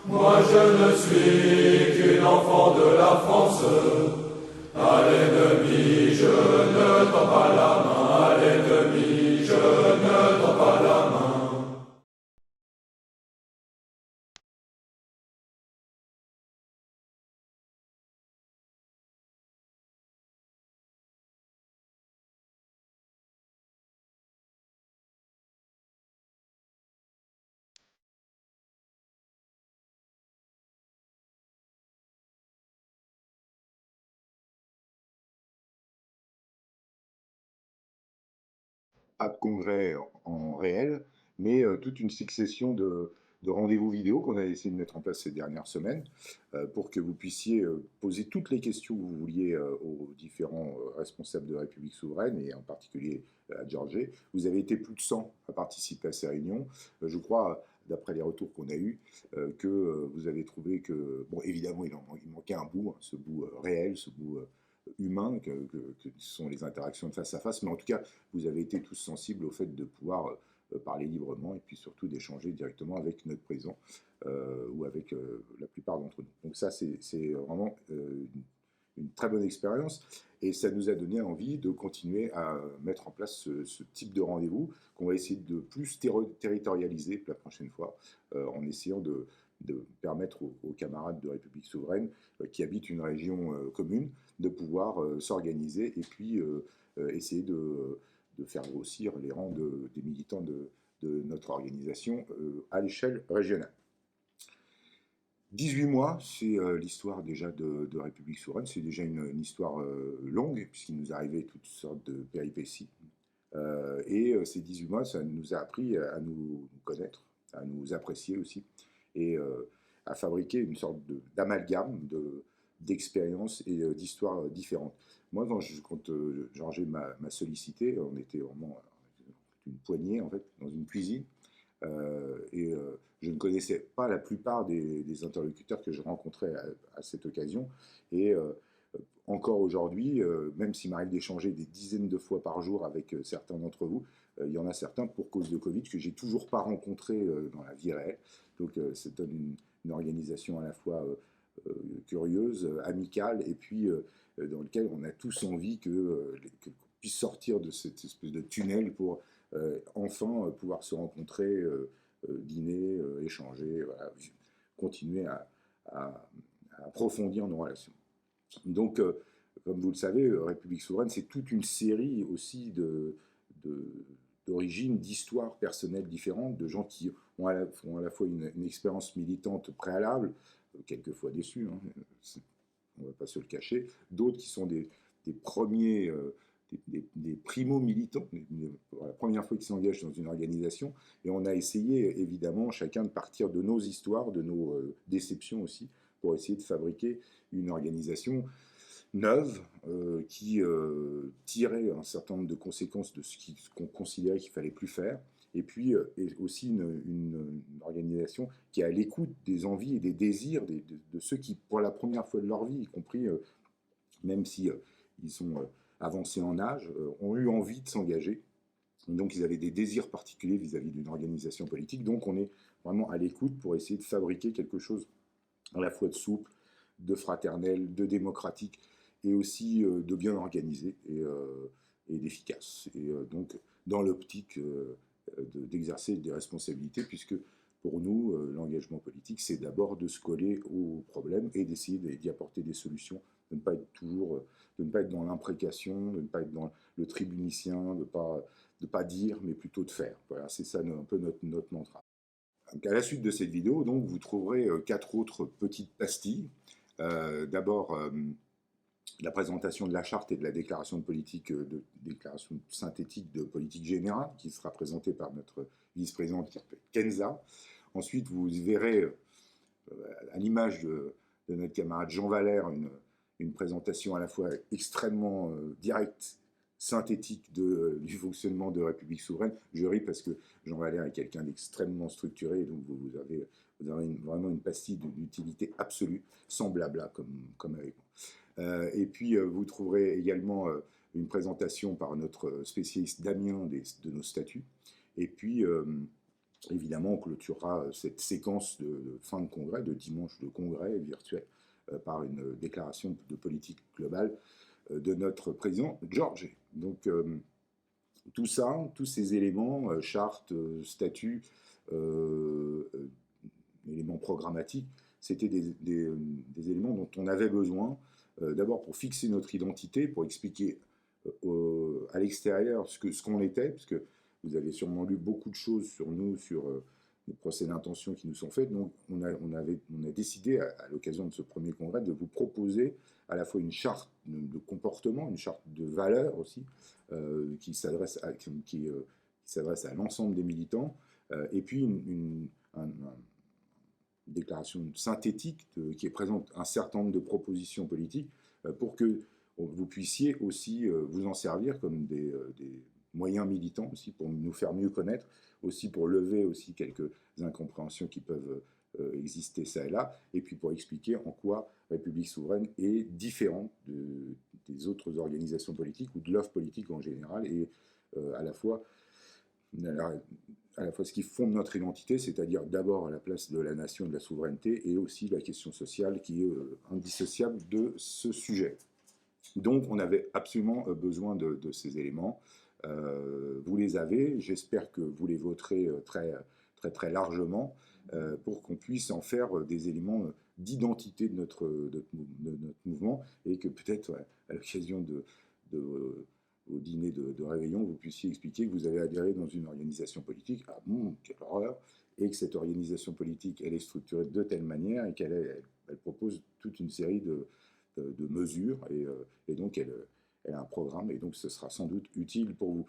Moi je ne suis qu'une enfant de la France. À l'ennemi je ne tends pas la main. À l'ennemi je ne tends pas la main. Pas de congrès en réel, mais toute une succession de rendez-vous vidéo qu'on a essayé de mettre en place ces dernières semaines pour que vous puissiez poser toutes les questions que vous vouliez aux différents responsables de la République souveraine et en particulier à Georges. Vous avez été plus de 100 à participer à ces réunions. Je crois, d'après les retours qu'on a eus, que vous avez trouvé que, bon, évidemment, il manquait un bout, hein, ce bout réel, ce bout humain que sont les interactions de face à face, mais en tout cas, vous avez été tous sensibles au fait de pouvoir parler librement et puis surtout d'échanger directement avec notre président ou avec la plupart d'entre nous. Donc ça, c'est vraiment une très bonne expérience et ça nous a donné envie de continuer à mettre en place ce type de rendez-vous qu'on va essayer de plus territorialiser la prochaine fois en essayant de permettre aux camarades de République souveraine qui habitent une région commune de pouvoir s'organiser et puis essayer de faire grossir les rangs des militants de notre organisation à l'échelle régionale. 18 mois, c'est l'histoire déjà de République souveraine, c'est déjà une histoire longue, puisqu'il nous arrivait toutes sortes de péripéties. Ces 18 mois, ça nous a appris à nous connaître, à nous apprécier aussi, et à fabriquer une sorte d'amalgame d'expériences et d'histoires différentes. Moi, quand Georges m'a sollicité, on était vraiment une poignée, en fait, dans une cuisine, je ne connaissais pas la plupart des interlocuteurs que je rencontrais à cette occasion. Et encore aujourd'hui, même s'il m'arrive d'échanger des dizaines de fois par jour avec certains d'entre vous, il y en a certains pour cause de Covid que j'ai toujours pas rencontrés dans la vie réelle. Donc ça donne une organisation à la fois curieuse, amicale, et puis dans lequel on a tous envie qu'on puisse sortir de cette espèce de tunnel pour enfin pouvoir se rencontrer, dîner, échanger, voilà, continuer à approfondir nos relations. Donc, comme vous le savez, République souveraine, c'est toute une série aussi de, d'origines, d'histoires personnelles différentes, de gens qui ont à la fois une expérience militante préalable, quelquefois déçus, hein, on ne va pas se le cacher, d'autres qui sont des premiers, des primo-militants, la première fois qu'ils s'engagent dans une organisation, et on a essayé évidemment chacun de partir de nos histoires, de nos déceptions aussi, pour essayer de fabriquer une organisation neuve qui tirait un certain nombre de conséquences de ce qu'on considérait qu'il fallait plus faire, et puis et aussi une organisation qui est à l'écoute des envies et des désirs de ceux qui, pour la première fois de leur vie, y compris même si ils sont avancés en âge, ont eu envie de s'engager. Donc ils avaient des désirs particuliers vis-à-vis d'une organisation politique. Donc on est vraiment à l'écoute pour essayer de fabriquer quelque chose à la fois de souple, de fraternel, de démocratique et aussi de bien organisé et d'efficace. Et donc dans l'optique d'exercer des responsabilités, puisque pour nous, l'engagement politique, c'est d'abord de se coller aux problèmes et d'essayer d'y apporter des solutions, de ne pas être toujours, de ne pas être dans l'imprécation, de ne pas être dans le tribunicien, de pas dire, mais plutôt de faire. Voilà, c'est ça un peu notre mantra. Donc, à la suite de cette vidéo, donc, vous trouverez quatre autres petites pastilles. D'abord, la présentation de la charte et de la déclaration de politique, déclaration synthétique de politique générale, qui sera présentée par notre vice-présidente qui s'appelle Kenza. Ensuite, vous verrez, à l'image de notre camarade Jean Valère, une présentation à la fois extrêmement directe, synthétique du fonctionnement de République souveraine. Je ris parce que Jean Valère est quelqu'un d'extrêmement structuré, donc vous avez vraiment une pastille d'utilité absolue, sans blabla, comme avec moi. Et puis, vous trouverez également une présentation par notre spécialiste Damien de nos statuts. Et puis, Évidemment, on clôturera cette séquence de fin de congrès, de dimanche de congrès virtuel, par une déclaration de politique globale de notre président Georges. Donc tout ça, tous ces éléments, charte, statut, éléments programmatiques, c'était des éléments dont on avait besoin, d'abord pour fixer notre identité, pour expliquer à l'extérieur ce qu'on était, parce que vous avez sûrement lu beaucoup de choses sur nous, sur les procès d'intention qui nous sont faits. Donc on a décidé, à l'occasion de ce premier congrès, de vous proposer à la fois une charte de comportement, une charte de valeurs aussi, qui s'adresse à l'ensemble des militants, et puis une déclaration synthétique qui présente un certain nombre de propositions politiques pour que vous puissiez aussi vous en servir comme des moyens militants aussi pour nous faire mieux connaître, aussi pour lever aussi quelques incompréhensions qui peuvent exister ça et là, et puis pour expliquer en quoi République souveraine est différente des autres organisations politiques ou de l'offre politique en général, et à la fois ce qui fonde notre identité, c'est-à-dire d'abord à la place de la nation et de la souveraineté, et aussi la question sociale qui est indissociable de ce sujet. Donc on avait absolument besoin de ces éléments. Vous les avez, j'espère que vous les voterez très largement pour qu'on puisse en faire des éléments d'identité de notre mouvement, et que peut-être à l'occasion au dîner de réveillon, vous puissiez expliquer que vous avez adhéré dans une organisation politique. Ah bon, quelle horreur! Et que cette organisation politique, elle est structurée de telle manière et qu'elle propose toute une série de mesures, et donc elle a un programme, et donc ce sera sans doute utile pour vous.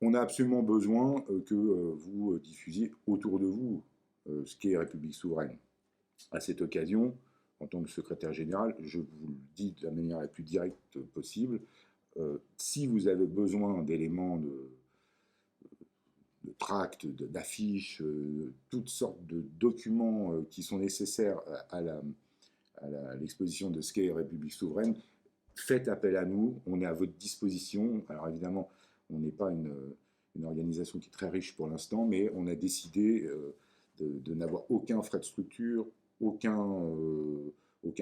On a absolument besoin que vous diffusiez autour de vous ce qu'est République souveraine. À cette occasion, en tant que secrétaire général, je vous le dis de la manière la plus directe possible, si vous avez besoin d'éléments de tracts, d'affiches, toutes sortes de documents qui sont nécessaires à l'exposition de ce qu'est République souveraine, faites appel à nous, on est à votre disposition. Alors évidemment, on n'est pas une organisation qui est très riche pour l'instant, mais on a décidé de n'avoir aucun frais de structure, aucun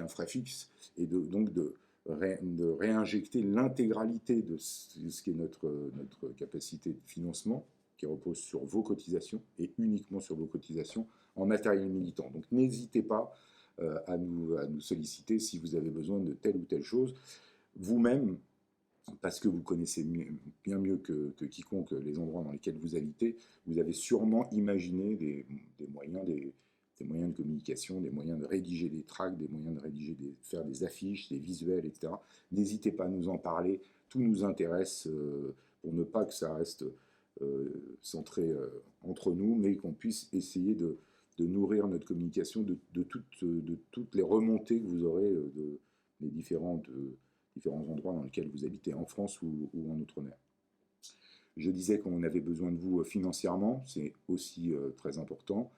frais fixe, et donc de réinjecter l'intégralité de ce qui est notre capacité de financement, qui repose sur vos cotisations, et uniquement sur vos cotisations, en matériel militant. Donc n'hésitez pas à nous solliciter si vous avez besoin de telle ou telle chose. Vous-même, parce que vous connaissez bien mieux que quiconque les endroits dans lesquels vous habitez, vous avez sûrement imaginé des moyens de communication, des moyens de rédiger des tracts, des moyens de faire des affiches, des visuels, etc. N'hésitez pas à nous en parler, tout nous intéresse, pour ne pas que ça reste centré entre nous, mais qu'on puisse essayer de nourrir notre communication de toutes les remontées que vous aurez des différents endroits dans lesquels vous habitez, en France ou en Outre-mer. Je disais qu'on avait besoin de vous financièrement, c'est aussi très important.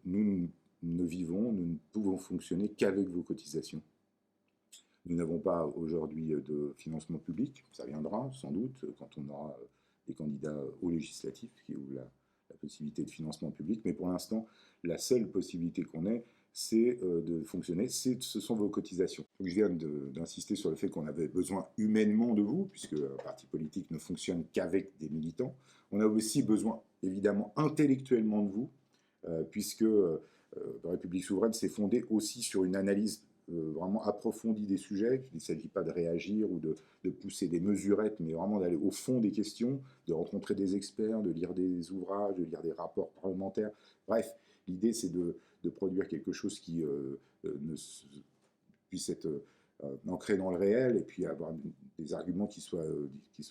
Nous ne pouvons fonctionner qu'avec vos cotisations. Nous n'avons pas aujourd'hui de financement public, ça viendra sans doute quand on aura des candidats aux législatives qui ouvrent la possibilité de financement public, mais pour l'instant, la seule possibilité qu'on ait, c'est de fonctionner, ce sont vos cotisations. Donc, je viens d'insister sur le fait qu'on avait besoin humainement de vous, puisque un parti politique ne fonctionne qu'avec des militants. On a aussi besoin, évidemment, intellectuellement de vous, puisque la République souveraine s'est fondée aussi sur une analyse vraiment approfondie des sujets. Il ne s'agit pas de réagir ou de pousser des mesurettes, mais vraiment d'aller au fond des questions, de rencontrer des experts, de lire des ouvrages, de lire des rapports parlementaires. Bref, l'idée, c'est de produire quelque chose qui puisse être ancré dans le réel, et puis avoir des arguments qui soient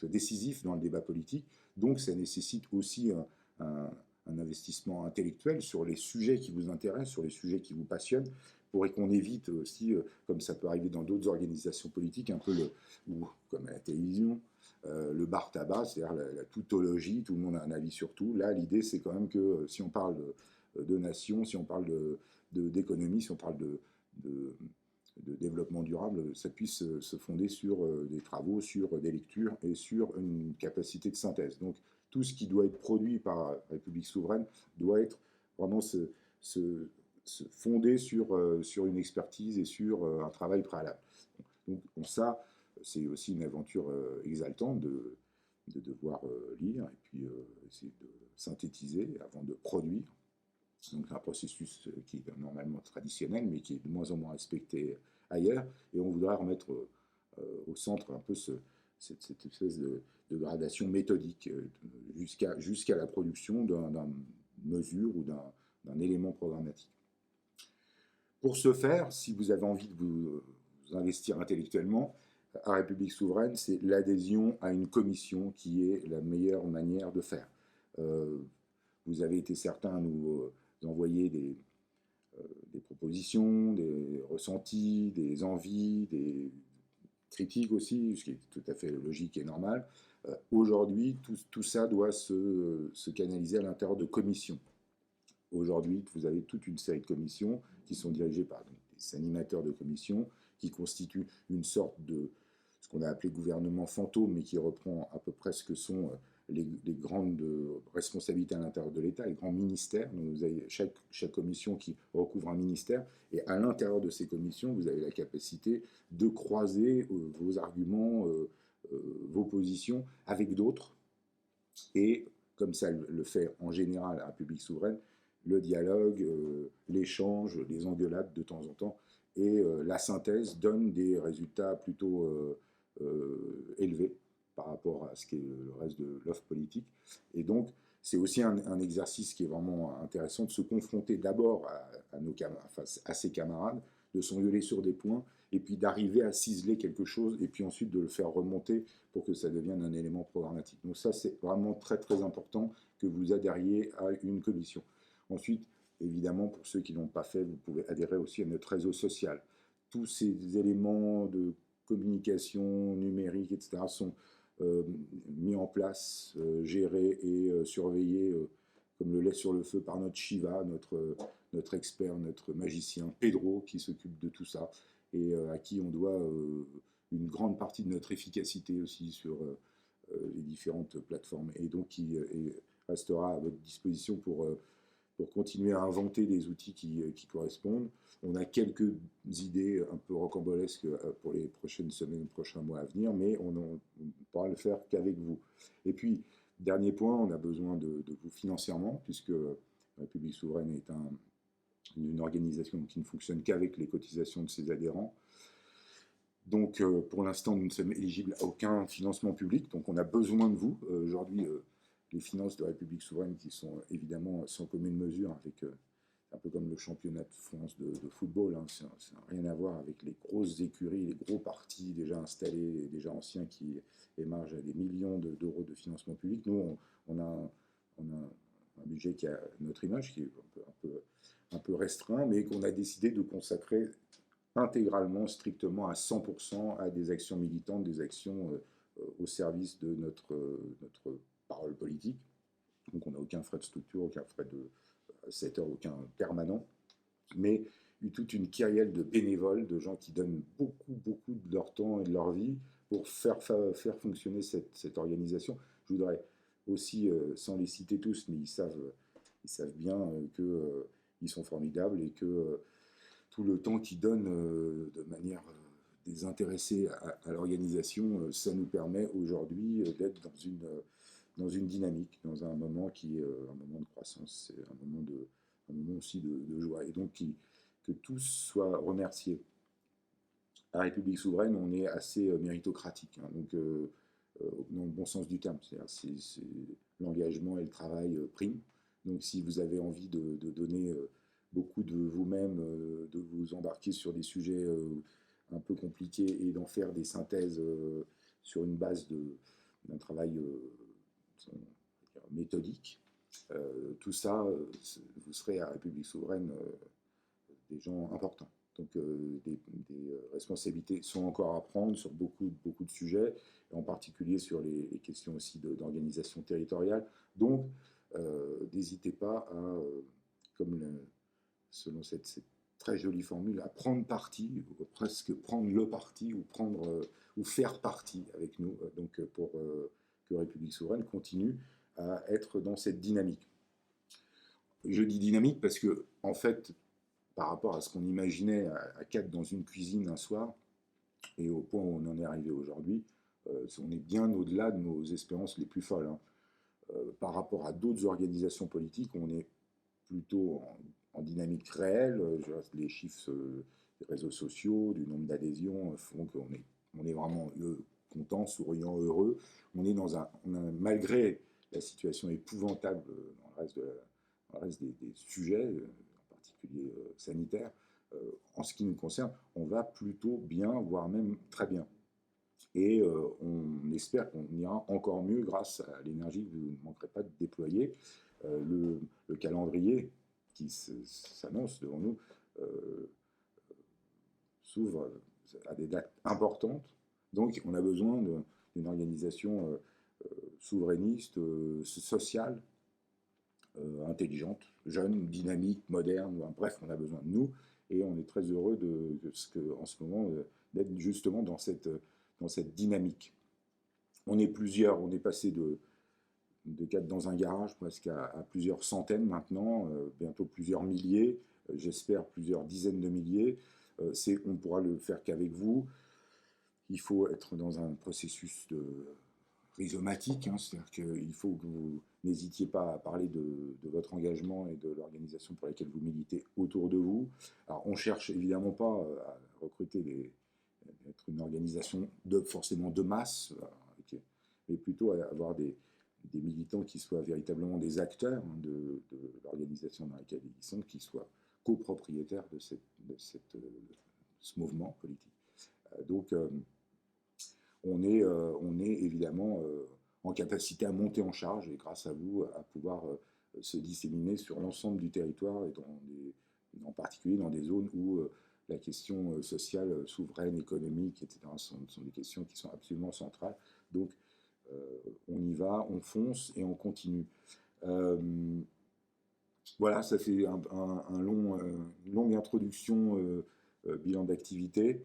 décisifs dans le débat politique. Donc ça nécessite aussi un investissement intellectuel sur les sujets qui vous intéressent, sur les sujets qui vous passionnent, pour qu'on évite aussi, comme ça peut arriver dans d'autres organisations politiques, un peu ou comme à la télévision, le bar tabac, c'est-à-dire la tautologie, tout le monde a un avis sur tout. Là, l'idée, c'est quand même que si on parle de nation, si on parle d'économie, si on parle de développement durable, ça puisse se fonder sur des travaux, sur des lectures et sur une capacité de synthèse. Donc, tout ce qui doit être produit par République souveraine doit être vraiment fondé sur une expertise et sur un travail préalable. Donc ça, c'est aussi une aventure exaltante de devoir lire et puis essayer de synthétiser avant de produire. Donc c'est un processus qui est normalement traditionnel, mais qui est de moins en moins respecté ailleurs. Et on voudrait remettre au centre un peu cette espèce de gradation méthodique jusqu'à la production d'une mesure ou d'un élément programmatique. Pour ce faire, si vous avez envie de vous investir intellectuellement, à République souveraine, c'est l'adhésion à une commission qui est la meilleure manière de faire. Vous avez été certains à nous envoyer des propositions, des ressentis, des envies, des critiques aussi, ce qui est tout à fait logique et normal. Aujourd'hui, tout ça doit se canaliser à l'intérieur de commissions. Aujourd'hui, vous avez toute une série de commissions qui sont dirigées par des animateurs de commissions qui constituent une sorte de ce qu'on a appelé gouvernement fantôme, mais qui reprend à peu près ce que sont les grandes responsabilités à l'intérieur de l'État, les grands ministères. Donc vous avez chaque commission qui recouvre un ministère, et à l'intérieur de ces commissions, vous avez la capacité de croiser vos arguments, vos positions avec d'autres, et comme ça le fait en général la République souveraine, le dialogue, l'échange, les engueulades de temps en temps, et la synthèse donne des résultats plutôt élevés par rapport à ce qu'est le reste de l'offre politique. Et donc, c'est aussi un exercice qui est vraiment intéressant de se confronter d'abord à ses camarades, de s'engueuler sur des points, et puis d'arriver à ciseler quelque chose, et puis ensuite de le faire remonter pour que ça devienne un élément programmatique. Donc ça, c'est vraiment très très important que vous adhériez à une commission. Ensuite, évidemment, pour ceux qui ne l'ont pas fait, vous pouvez adhérer aussi à notre réseau social. Tous ces éléments de communication numérique, etc., sont mis en place, gérés et surveillés comme le lait sur le feu par notre Shiva, notre expert, notre magicien Pedro, qui s'occupe de tout ça, et à qui on doit une grande partie de notre efficacité aussi sur les différentes plateformes, et donc qui restera à votre disposition pour continuer à inventer des outils qui correspondent. On a quelques idées un peu rocambolesques pour les prochaines semaines, prochains mois à venir, mais on ne pourra le faire qu'avec vous. Et puis, dernier point, on a besoin de vous financièrement, puisque la République souveraine est une organisation qui ne fonctionne qu'avec les cotisations de ses adhérents. Donc, pour l'instant, nous ne sommes éligibles à aucun financement public, donc on a besoin de vous. Aujourd'hui, les finances de la République souveraine, qui sont évidemment sans commune mesure avec, un peu comme le championnat de France de football, hein, ça n'a rien à voir avec les grosses écuries, les gros partis déjà installés, déjà anciens, qui émargent à des millions d'euros de financement public. Nous, on a un budget qui a notre image, qui est un peu restreint, mais qu'on a décidé de consacrer intégralement, strictement à 100% à des actions militantes, des actions au service de notre parole politique. Donc on n'a aucun frais de structure, aucun frais de 7 heures, aucun permanent, mais toute une kyrielle de bénévoles, de gens qui donnent beaucoup de leur temps et de leur vie pour faire fonctionner cette organisation. Je voudrais aussi, sans les citer tous, mais ils savent bien qu'ils sont formidables, et que tout le temps qu'ils donnent de manière désintéressée à l'organisation, ça nous permet aujourd'hui d'être dans une dynamique, dans un moment qui est un moment de croissance, c'est un moment aussi de joie, et donc que tous soient remerciés. À la République souveraine, on est assez méritocratique, hein, donc dans le bon sens du terme, c'est l'engagement et le travail priment. Donc si vous avez envie de donner beaucoup de vous-même, de vous embarquer sur des sujets un peu compliqués et d'en faire des synthèses sur une base d'un travail méthodique, tout ça, vous serez à République souveraine des gens importants. Donc des responsabilités sont encore à prendre sur beaucoup de sujets, et en particulier sur les questions aussi d'organisation territoriale. Donc n'hésitez pas à, selon cette très jolie formule, à prendre parti, ou presque prendre le parti, ou faire partie avec nous, donc pour que République souveraine continue à être dans cette dynamique. Je dis dynamique parce que, en fait, par rapport à ce qu'on imaginait à 4 dans une cuisine un soir, et au point où on en est arrivé aujourd'hui, on est bien au-delà de nos espérances les plus folles, hein. Par rapport à d'autres organisations politiques, on est plutôt en dynamique réelle. Les chiffres des réseaux sociaux, du nombre d'adhésions font qu'on est vraiment content, souriant, heureux. Malgré la situation épouvantable dans le reste des sujets, en particulier sanitaires, en ce qui nous concerne, on va plutôt bien, voire même très bien. Et on espère qu'on ira encore mieux grâce à l'énergie que vous ne manquerez pas de déployer. Le calendrier qui s'annonce devant nous s'ouvre à des dates importantes. Donc on a besoin d'une organisation souverainiste, sociale, intelligente, jeune, dynamique, moderne. Bref, on a besoin de nous et on est très heureux en ce moment d'être justement dans cette dynamique. On est plusieurs, on est passé de 4 dans un garage presque à plusieurs centaines maintenant, bientôt plusieurs milliers, j'espère plusieurs dizaines de milliers. On ne pourra le faire qu'avec vous. Il faut être dans un processus rhizomatique, hein, c'est-à-dire qu'il faut que vous n'hésitiez pas à parler de votre engagement et de l'organisation pour laquelle vous militez autour de vous. Alors on ne cherche évidemment pas à recruter être une organisation forcément de masse, mais plutôt à avoir des militants qui soient véritablement des acteurs de l'organisation dans laquelle ils sont, qui soient copropriétaires de ce mouvement politique. Donc on est évidemment en capacité à monter en charge et grâce à vous à pouvoir se disséminer sur l'ensemble du territoire et en particulier dans des zones où la question sociale, souveraine, économique, etc. sont des questions qui sont absolument centrales. Donc, on y va, on fonce et on continue. Voilà, ça fait une longue introduction, bilan d'activité.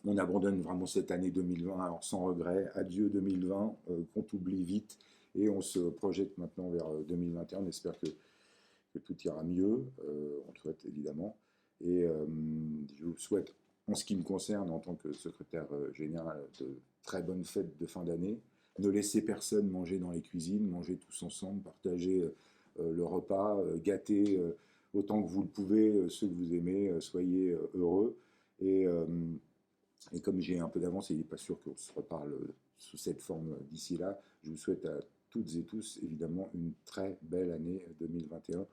On abandonne vraiment cette année 2020, alors sans regret. Adieu 2020, qu'on oublie vite. Et on se projette maintenant vers 2021. On espère que tout ira mieux. On le souhaite évidemment. Et je vous souhaite, en ce qui me concerne, en tant que secrétaire général, de très bonnes fêtes de fin d'année. Ne laissez personne manger dans les cuisines, mangez tous ensemble, partagez le repas, gâtez autant que vous le pouvez ceux que vous aimez, soyez heureux. Et comme j'ai un peu d'avance, et il n'est pas sûr qu'on se reparle sous cette forme d'ici là, je vous souhaite à toutes et tous, évidemment, une très belle année 2021.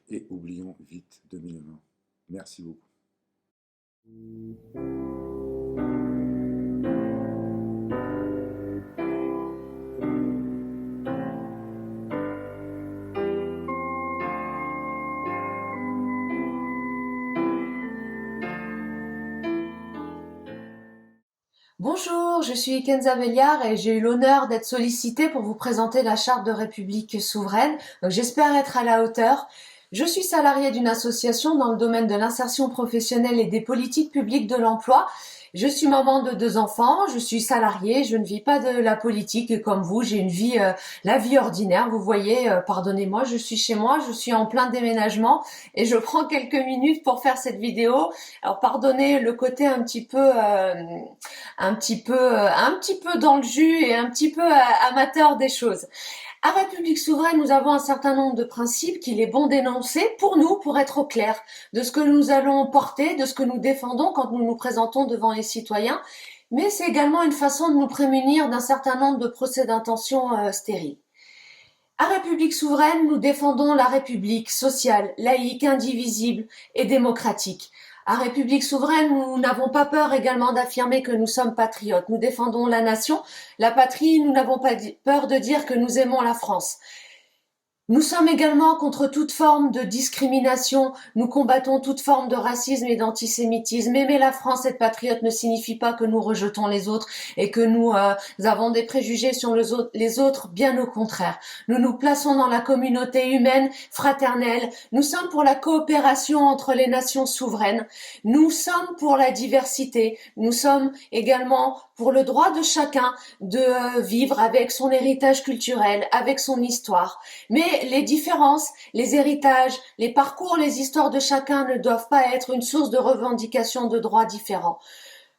Et oublions vite 2020. Merci beaucoup. Bonjour, je suis Kenza Belliard et j'ai eu l'honneur d'être sollicitée pour vous présenter la Charte de République souveraine. Donc, j'espère être à la hauteur. Je suis salariée d'une association dans le domaine de l'insertion professionnelle et des politiques publiques de l'emploi. Je suis maman de 2 enfants, je suis salariée, je ne vis pas de la politique et comme vous, j'ai une vie, la vie ordinaire. Vous voyez, pardonnez-moi, je suis chez moi, je suis en plein déménagement et je prends quelques minutes pour faire cette vidéo. Alors pardonnez le côté un petit peu dans le jus et un petit peu amateur des choses. À République souveraine, nous avons un certain nombre de principes qu'il est bon d'énoncer pour nous, pour être au clair de ce que nous allons porter, de ce que nous défendons quand nous nous présentons devant les citoyens, mais c'est également une façon de nous prémunir d'un certain nombre de procès d'intention stériles. À République souveraine, nous défendons la République sociale, laïque, indivisible et démocratique. À République souveraine, nous n'avons pas peur également d'affirmer que nous sommes patriotes. Nous défendons la nation, la patrie, nous n'avons pas peur de dire que nous aimons la France. Nous sommes également contre toute forme de discrimination, nous combattons toute forme de racisme et d'antisémitisme. Aimer la France, être patriote ne signifie pas que nous rejetons les autres et que nous avons des préjugés sur les autres, bien au contraire. Nous nous plaçons dans la communauté humaine, fraternelle, nous sommes pour la coopération entre les nations souveraines, nous sommes pour la diversité, nous sommes également pour le droit de chacun de vivre avec son héritage culturel, avec son histoire. Mais les différences, les héritages, les parcours, les histoires de chacun ne doivent pas être une source de revendication de droits différents.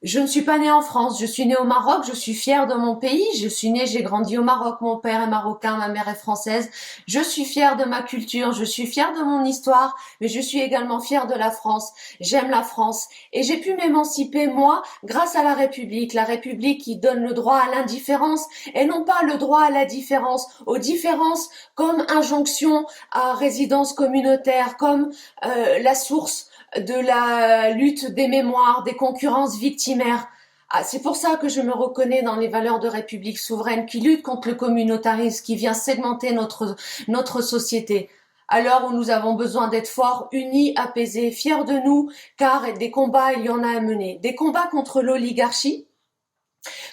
Je ne suis pas née en France, je suis née au Maroc, je suis fière de mon pays, je suis née, j'ai grandi au Maroc, mon père est marocain, ma mère est française, je suis fière de ma culture, je suis fière de mon histoire, mais je suis également fière de la France, j'aime la France, et j'ai pu m'émanciper, moi, grâce à la République qui donne le droit à l'indifférence, et non pas le droit à la différence, aux différences comme injonction à résidence communautaire, comme la source de la lutte des mémoires, des concurrences victimaires. Ah, c'est pour ça que je me reconnais dans les valeurs de République souveraine qui lutte contre le communautarisme qui vient segmenter notre société. À l'heure où nous avons besoin d'être forts, unis, apaisés, fiers de nous, car des combats, il y en a à mener. Des combats contre l'oligarchie,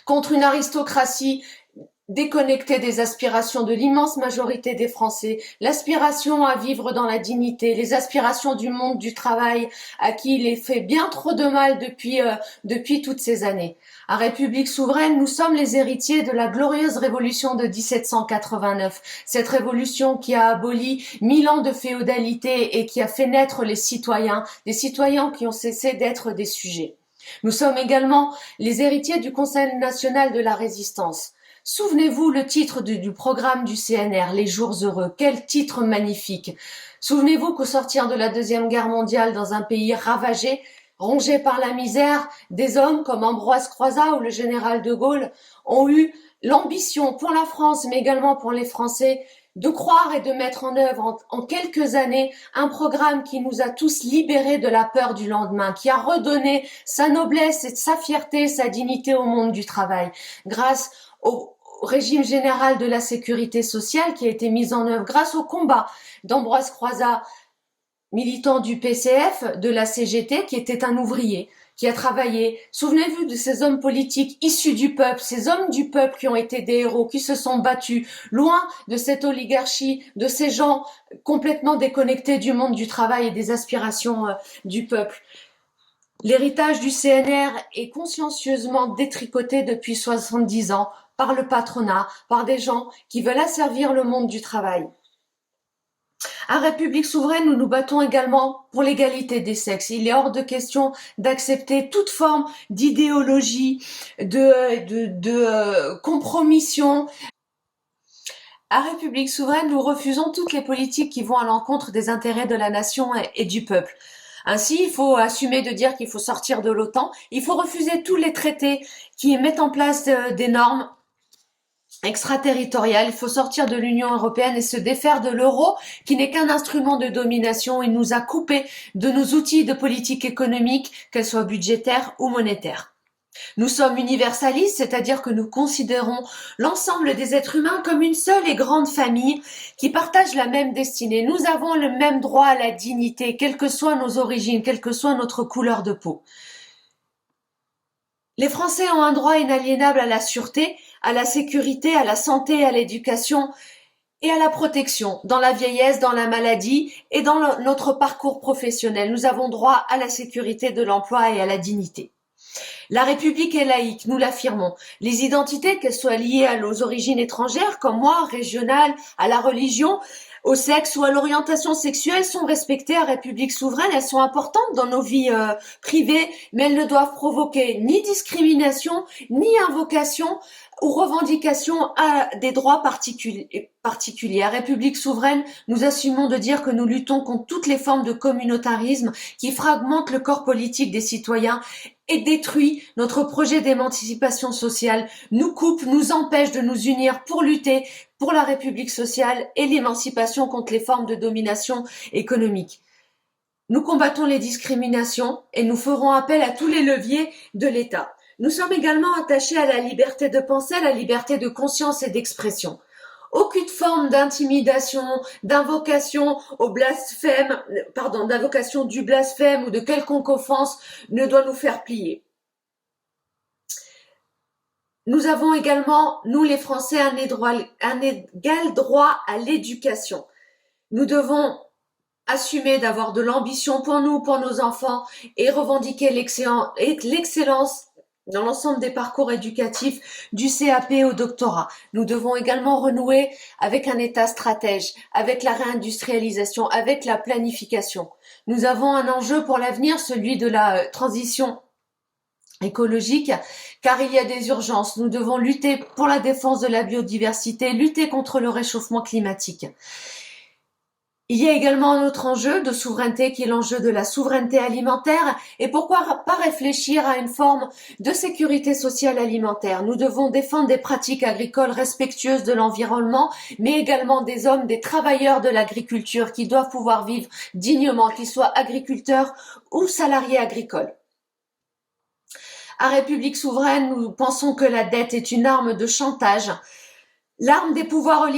contre une aristocratie déconnecté des aspirations de l'immense majorité des Français, l'aspiration à vivre dans la dignité, les aspirations du monde du travail à qui il est fait bien trop de mal depuis toutes ces années. À République souveraine, nous sommes les héritiers de la glorieuse révolution de 1789, cette révolution qui a aboli 1000 ans de féodalité et qui a fait naître les citoyens, des citoyens qui ont cessé d'être des sujets. Nous sommes également les héritiers du Conseil national de la résistance. Souvenez-vous le titre du programme du CNR, Les Jours Heureux. Quel titre magnifique! Souvenez-vous qu'au sortir de la Deuxième Guerre mondiale, dans un pays ravagé, rongé par la misère, des hommes comme Ambroise Croizat ou le général de Gaulle ont eu l'ambition pour la France, mais également pour les Français, de croire et de mettre en œuvre en quelques années un programme qui nous a tous libérés de la peur du lendemain, qui a redonné sa noblesse et sa fierté, sa dignité au monde du travail, grâce au régime général de la sécurité sociale qui a été mis en œuvre grâce au combat d'Ambroise Croizat, militant du PCF, de la CGT, qui était un ouvrier, qui a travaillé. Souvenez-vous de ces hommes politiques issus du peuple, ces hommes du peuple qui ont été des héros, qui se sont battus, loin de cette oligarchie, de ces gens complètement déconnectés du monde du travail et des aspirations du peuple. L'héritage du CNR est consciencieusement détricoté depuis 70 ans par le patronat, par des gens qui veulent asservir le monde du travail. À République souveraine, nous nous battons également pour l'égalité des sexes. Il est hors de question d'accepter toute forme d'idéologie, de compromission. À République souveraine, nous refusons toutes les politiques qui vont à l'encontre des intérêts de la nation et du peuple. Ainsi, il faut assumer de dire qu'il faut sortir de l'OTAN, il faut refuser tous les traités qui mettent en place des normes extraterritoriales, il faut sortir de l'Union européenne et se défaire de l'euro qui n'est qu'un instrument de domination. Il nous a coupé de nos outils de politique économique, qu'elles soient budgétaires ou monétaires. Nous sommes universalistes, c'est-à-dire que nous considérons l'ensemble des êtres humains comme une seule et grande famille qui partage la même destinée. Nous avons le même droit à la dignité, quelles que soient nos origines, quelle que soit notre couleur de peau. Les Français ont un droit inaliénable à la sûreté, à la sécurité, à la santé, à l'éducation et à la protection, dans la vieillesse, dans la maladie et dans notre parcours professionnel. Nous avons droit à la sécurité de l'emploi et à la dignité. La République est laïque, nous l'affirmons. Les identités, qu'elles soient liées à nos origines étrangères, comme moi, régionales, à la religion, au sexe ou à l'orientation sexuelle, sont respectées à République souveraine. Elles sont importantes dans nos vies privées, mais elles ne doivent provoquer ni discrimination, ni invocation ou revendication à des droits particuliers. À République souveraine, nous assumons de dire que nous luttons contre toutes les formes de communautarisme qui fragmentent le corps politique des citoyens et détruit notre projet d'émancipation sociale, nous coupe, nous empêche de nous unir pour lutter pour la République sociale et l'émancipation contre les formes de domination économique. Nous combattons les discriminations et nous ferons appel à tous les leviers de l'État. Nous sommes également attachés à la liberté de penser, à la liberté de conscience et d'expression. Aucune forme d'intimidation, d'invocation au blasphème, d'invocation du blasphème ou de quelconque offense ne doit nous faire plier. Nous avons également, nous les Français, un égal droit à l'éducation. Nous devons assumer d'avoir de l'ambition pour nous, pour nos enfants et revendiquer l'excellence dans l'ensemble des parcours éducatifs du CAP au doctorat. Nous devons également renouer avec un État stratège, avec la réindustrialisation, avec la planification. Nous avons un enjeu pour l'avenir, celui de la transition écologique, car il y a des urgences. Nous devons lutter pour la défense de la biodiversité, lutter contre le réchauffement climatique. Il y a également un autre enjeu de souveraineté qui est l'enjeu de la souveraineté alimentaire. Et pourquoi pas réfléchir à une forme de sécurité sociale alimentaire? Nous devons défendre des pratiques agricoles respectueuses de l'environnement, mais également des hommes, des travailleurs de l'agriculture qui doivent pouvoir vivre dignement, qu'ils soient agriculteurs ou salariés agricoles. À République souveraine, nous pensons que la dette est une arme de chantage. L'arme des pouvoirs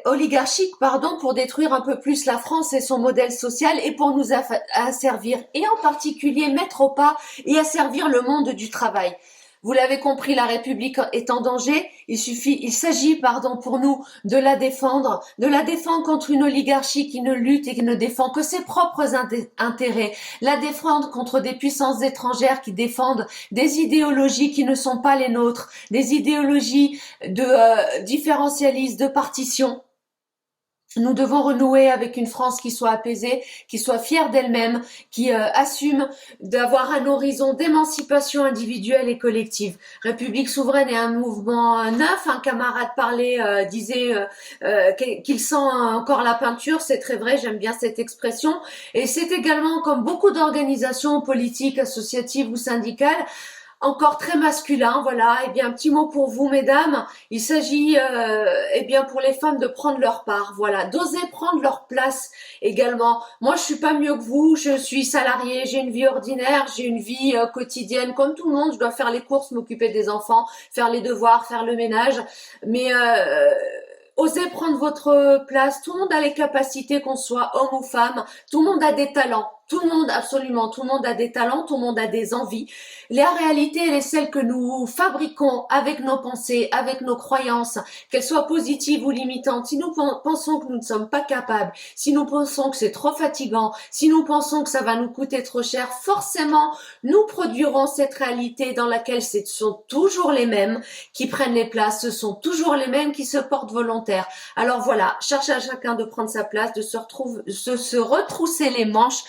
oligarchiques, pour détruire un peu plus la France et son modèle social et pour nous asservir et en particulier mettre au pas et asservir le monde du travail. Vous l'avez compris, la République est en danger. Il s'agit, pour nous, de la défendre contre une oligarchie qui ne lutte et qui ne défend que ses propres intérêts, la défendre contre des puissances étrangères qui défendent des idéologies qui ne sont pas les nôtres, des idéologies de différentialisme, de partition. Nous devons renouer avec une France qui soit apaisée, qui soit fière d'elle-même, qui assume d'avoir un horizon d'émancipation individuelle et collective. République souveraine est un mouvement neuf. Un camarade disait qu'il sent encore la peinture. C'est très vrai, j'aime bien cette expression. Et c'est également, comme beaucoup d'organisations politiques, associatives ou syndicales, encore très masculin, voilà. Eh bien, un petit mot pour vous, mesdames. Il s'agit, pour les femmes de prendre leur part, voilà, d'oser prendre leur place également. Moi, je suis pas mieux que vous. Je suis salariée, j'ai une vie ordinaire, j'ai une vie quotidienne comme tout le monde. Je dois faire les courses, m'occuper des enfants, faire les devoirs, faire le ménage. Mais osez prendre votre place. Tout le monde a les capacités, qu'on soit homme ou femme. Tout le monde a des talents. Tout le monde, absolument, tout le monde a des talents, tout le monde a des envies. La réalité, elle est celle que nous fabriquons avec nos pensées, avec nos croyances, qu'elles soient positives ou limitantes. Si nous pensons que nous ne sommes pas capables, si nous pensons que c'est trop fatigant, si nous pensons que ça va nous coûter trop cher, forcément, nous produirons cette réalité dans laquelle ce sont toujours les mêmes qui prennent les places, ce sont toujours les mêmes qui se portent volontaires. Alors voilà, cherche à chacun de prendre sa place, de se retrousser les manches.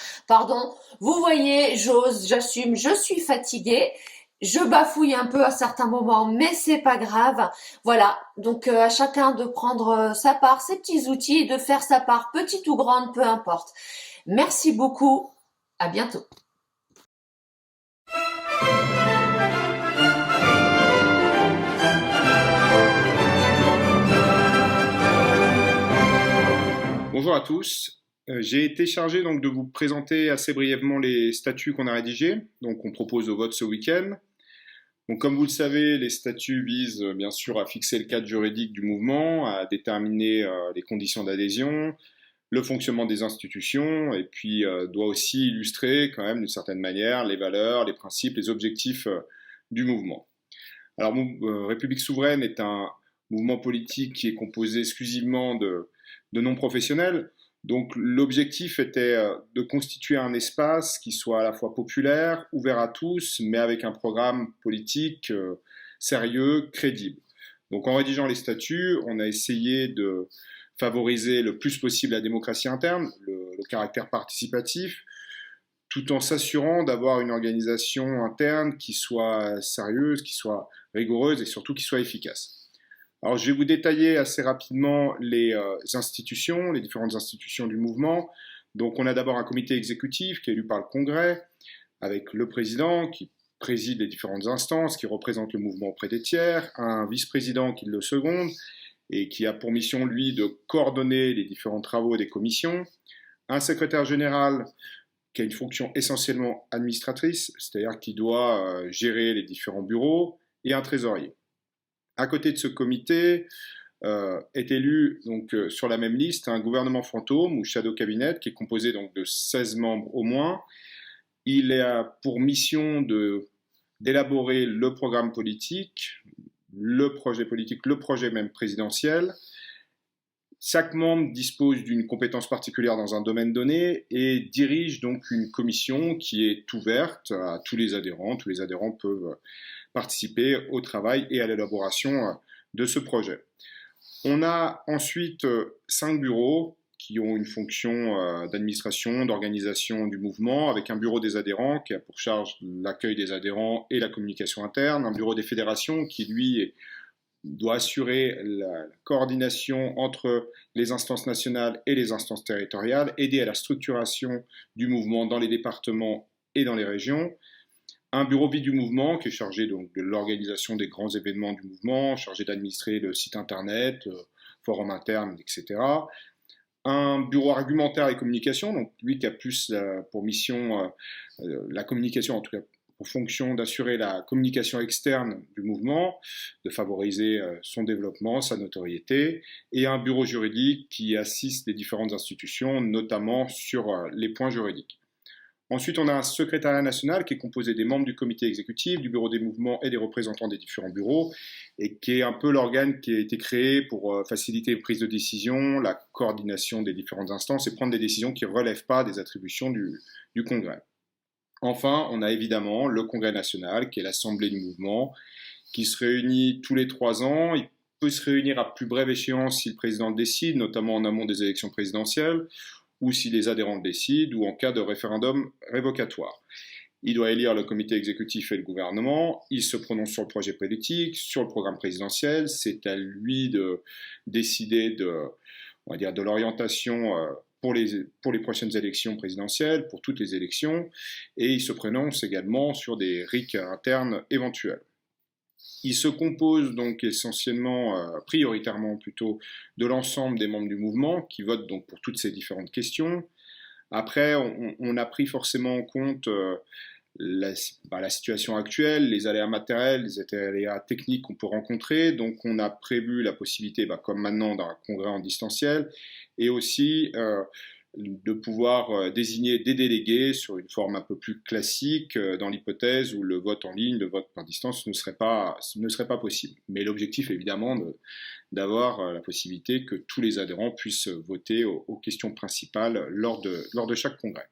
Vous voyez, j'ose, j'assume, je suis fatiguée, je bafouille un peu à certains moments, mais c'est pas grave. Voilà, donc à chacun de prendre sa part, ses petits outils, et de faire sa part, petite ou grande, peu importe. Merci beaucoup, à bientôt. Bonjour à tous. J'ai été chargé donc de vous présenter assez brièvement les statuts qu'on a rédigés, donc on propose au vote ce week-end. Donc comme vous le savez, les statuts visent bien sûr à fixer le cadre juridique du mouvement, à déterminer les conditions d'adhésion, le fonctionnement des institutions, et puis doit aussi illustrer quand même d'une certaine manière les valeurs, les principes, les objectifs du mouvement. Alors République souveraine est un mouvement politique qui est composé exclusivement de non-professionnels. Donc l'objectif était de constituer un espace qui soit à la fois populaire, ouvert à tous, mais avec un programme politique sérieux, crédible. Donc en rédigeant les statuts, on a essayé de favoriser le plus possible la démocratie interne, le caractère participatif, tout en s'assurant d'avoir une organisation interne qui soit sérieuse, qui soit rigoureuse et surtout qui soit efficace. Alors, je vais vous détailler assez rapidement les institutions, les différentes institutions du mouvement. Donc, on a d'abord un comité exécutif qui est élu par le Congrès, avec le président qui préside les différentes instances, qui représente le mouvement auprès des tiers, un vice-président qui le seconde et qui a pour mission, lui, de coordonner les différents travaux des commissions, un secrétaire général qui a une fonction essentiellement administratrice, c'est-à-dire qui doit gérer les différents bureaux, et un trésorier. À côté de ce comité est élu donc, sur la même liste un gouvernement fantôme ou shadow cabinet qui est composé donc, de 16 membres au moins. Il a pour mission d'élaborer le programme politique, le projet même présidentiel. Chaque membre dispose d'une compétence particulière dans un domaine donné et dirige donc une commission qui est ouverte à tous les adhérents. Tous les adhérents peuvent participer au travail et à l'élaboration de ce projet. On a ensuite 5 bureaux qui ont une fonction d'administration, d'organisation du mouvement, avec un bureau des adhérents qui a pour charge l'accueil des adhérents et la communication interne, un bureau des fédérations qui, lui, doit assurer la coordination entre les instances nationales et les instances territoriales, aider à la structuration du mouvement dans les départements et dans les régions. Un bureau vie du mouvement qui est chargé donc de l'organisation des grands événements du mouvement, chargé d'administrer le site internet, le forum interne, etc. Un bureau argumentaire et communication, donc lui qui a plus pour mission la communication, en tout cas pour fonction d'assurer la communication externe du mouvement, de favoriser son développement, sa notoriété, et un bureau juridique qui assiste les différentes institutions, notamment sur les points juridiques. Ensuite, on a un secrétariat national qui est composé des membres du comité exécutif, du bureau des mouvements et des représentants des différents bureaux, et qui est un peu l'organe qui a été créé pour faciliter les prises de décision, la coordination des différentes instances et prendre des décisions qui ne relèvent pas des attributions du Congrès. Enfin, on a évidemment le Congrès national, qui est l'assemblée du mouvement, qui se réunit tous les 3 ans. Il peut se réunir à plus brève échéance si le président le décide, notamment en amont des élections présidentielles, ou si les adhérents le décident, ou en cas de référendum révocatoire. Il doit élire le comité exécutif et le gouvernement, il se prononce sur le projet politique, sur le programme présidentiel, c'est à lui de décider de l'orientation pour les prochaines élections présidentielles, pour toutes les élections, et il se prononce également sur des RIC internes éventuels. Il se compose donc essentiellement, prioritairement plutôt, de l'ensemble des membres du mouvement qui votent donc pour toutes ces différentes questions. Après, on a pris forcément en compte la situation actuelle, les aléas matériels, les aléas techniques qu'on peut rencontrer. Donc on a prévu la possibilité, comme maintenant, d'un congrès en distanciel, et aussi de pouvoir désigner des délégués sur une forme un peu plus classique dans l'hypothèse où le vote en ligne, le vote par distance ne serait pas possible. Mais l'objectif est évidemment d'avoir la possibilité que tous les adhérents puissent voter aux questions principales lors de chaque congrès.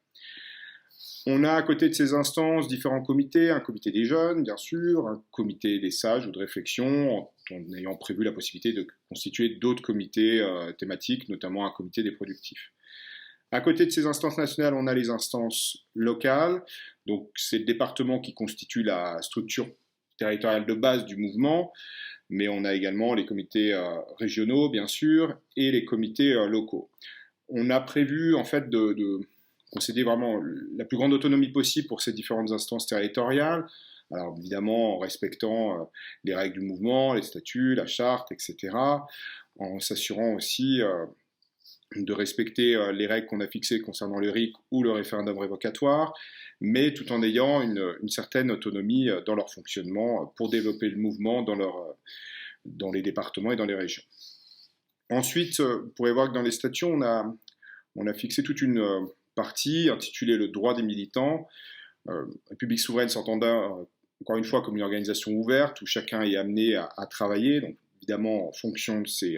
On a à côté de ces instances différents comités, un comité des jeunes bien sûr, un comité des sages ou de réflexion, en ayant prévu la possibilité de constituer d'autres comités thématiques, notamment un comité des productifs. À côté de ces instances nationales, on a les instances locales, donc c'est le département qui constitue la structure territoriale de base du mouvement, mais on a également les comités régionaux, bien sûr, et les comités locaux. On a prévu, en fait, de concéder vraiment la plus grande autonomie possible pour ces différentes instances territoriales, alors évidemment en respectant les règles du mouvement, les statuts, la charte, etc., en s'assurant aussi de respecter les règles qu'on a fixées concernant le RIC ou le référendum révocatoire, mais tout en ayant une certaine autonomie dans leur fonctionnement pour développer le mouvement dans les départements et dans les régions. Ensuite, vous pourrez voir que dans les statuts, on a fixé toute une partie intitulée Le droit des militants. République souveraine s'entendant encore une fois comme une organisation ouverte où chacun est amené à travailler, donc évidemment en fonction de ses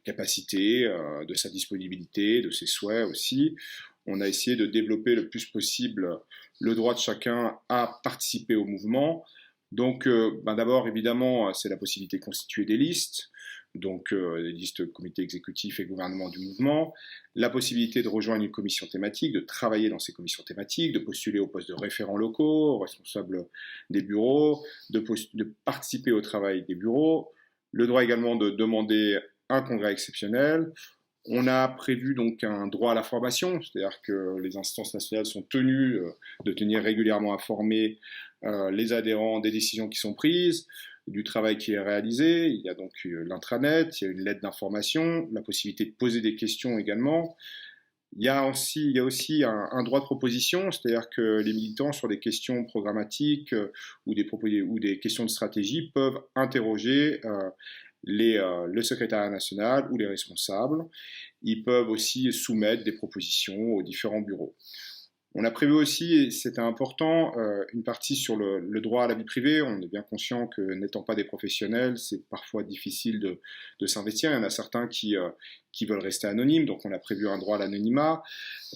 capacités, de sa disponibilité, de ses souhaits aussi. On a essayé de développer le plus possible le droit de chacun à participer au mouvement. Donc d'abord évidemment c'est la possibilité de constituer des listes, donc des listes comité exécutif et gouvernement du mouvement, la possibilité de rejoindre une commission thématique, de travailler dans ces commissions thématiques, de postuler aux postes de référents locaux, responsables des bureaux, de participer au travail des bureaux, le droit également de demander un congrès exceptionnel. On a prévu donc un droit à la formation, c'est-à-dire que les instances nationales sont tenues de tenir régulièrement informés les adhérents des décisions qui sont prises, du travail qui est réalisé. Il y a donc l'intranet, il y a une lettre d'information, la possibilité de poser des questions également. Il y a aussi un droit de proposition, c'est-à-dire que les militants sur des questions programmatiques ou des questions de stratégie peuvent interroger le secrétariat national ou les responsables. Ils peuvent aussi soumettre des propositions aux différents bureaux. On a prévu aussi, et c'était important, une partie sur le droit à la vie privée. On est bien conscient que n'étant pas des professionnels, c'est parfois difficile de s'investir. Il y en a certains qui veulent rester anonymes, donc on a prévu un droit à l'anonymat.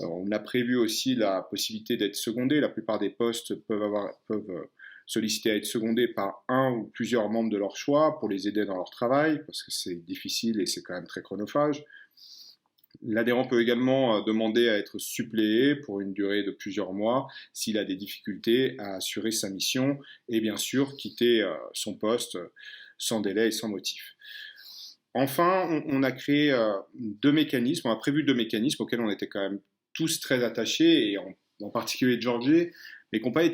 On a prévu aussi la possibilité d'être secondé. La plupart des postes peuvent solliciter à être secondés par un ou plusieurs membres de leur choix pour les aider dans leur travail, parce que c'est difficile et c'est quand même très chronophage. L'adhérent peut également demander à être suppléé pour une durée de plusieurs mois s'il a des difficultés à assurer sa mission et bien sûr quitter son poste sans délai et sans motif. Enfin, on a créé deux mécanismes, on a prévu deux mécanismes auxquels on était quand même tous très attachés, et en particulier Georgie, mais qui n'ont pas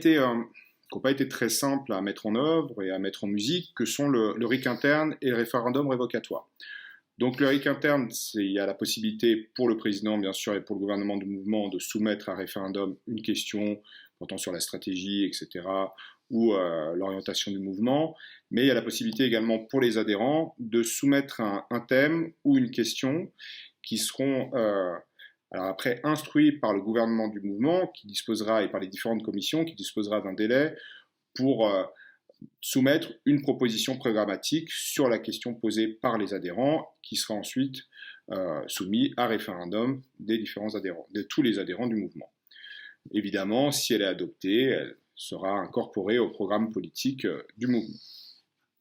été très simples à mettre en œuvre et à mettre en musique, que sont le RIC interne et le référendum révocatoire. Donc le RIC interne, il y a la possibilité pour le président, bien sûr, et pour le gouvernement du mouvement de soumettre à référendum une question portant sur la stratégie, etc., ou l'orientation du mouvement. Mais il y a la possibilité également pour les adhérents de soumettre un thème ou une question qui seront alors après instruits par le gouvernement du mouvement, qui disposera, et par les différentes commissions, qui disposera d'un délai pour soumettre une proposition programmatique sur la question posée par les adhérents, qui sera ensuite soumise à référendum des différents adhérents, de tous les adhérents du mouvement. Évidemment, si elle est adoptée, elle sera incorporée au programme politique du mouvement.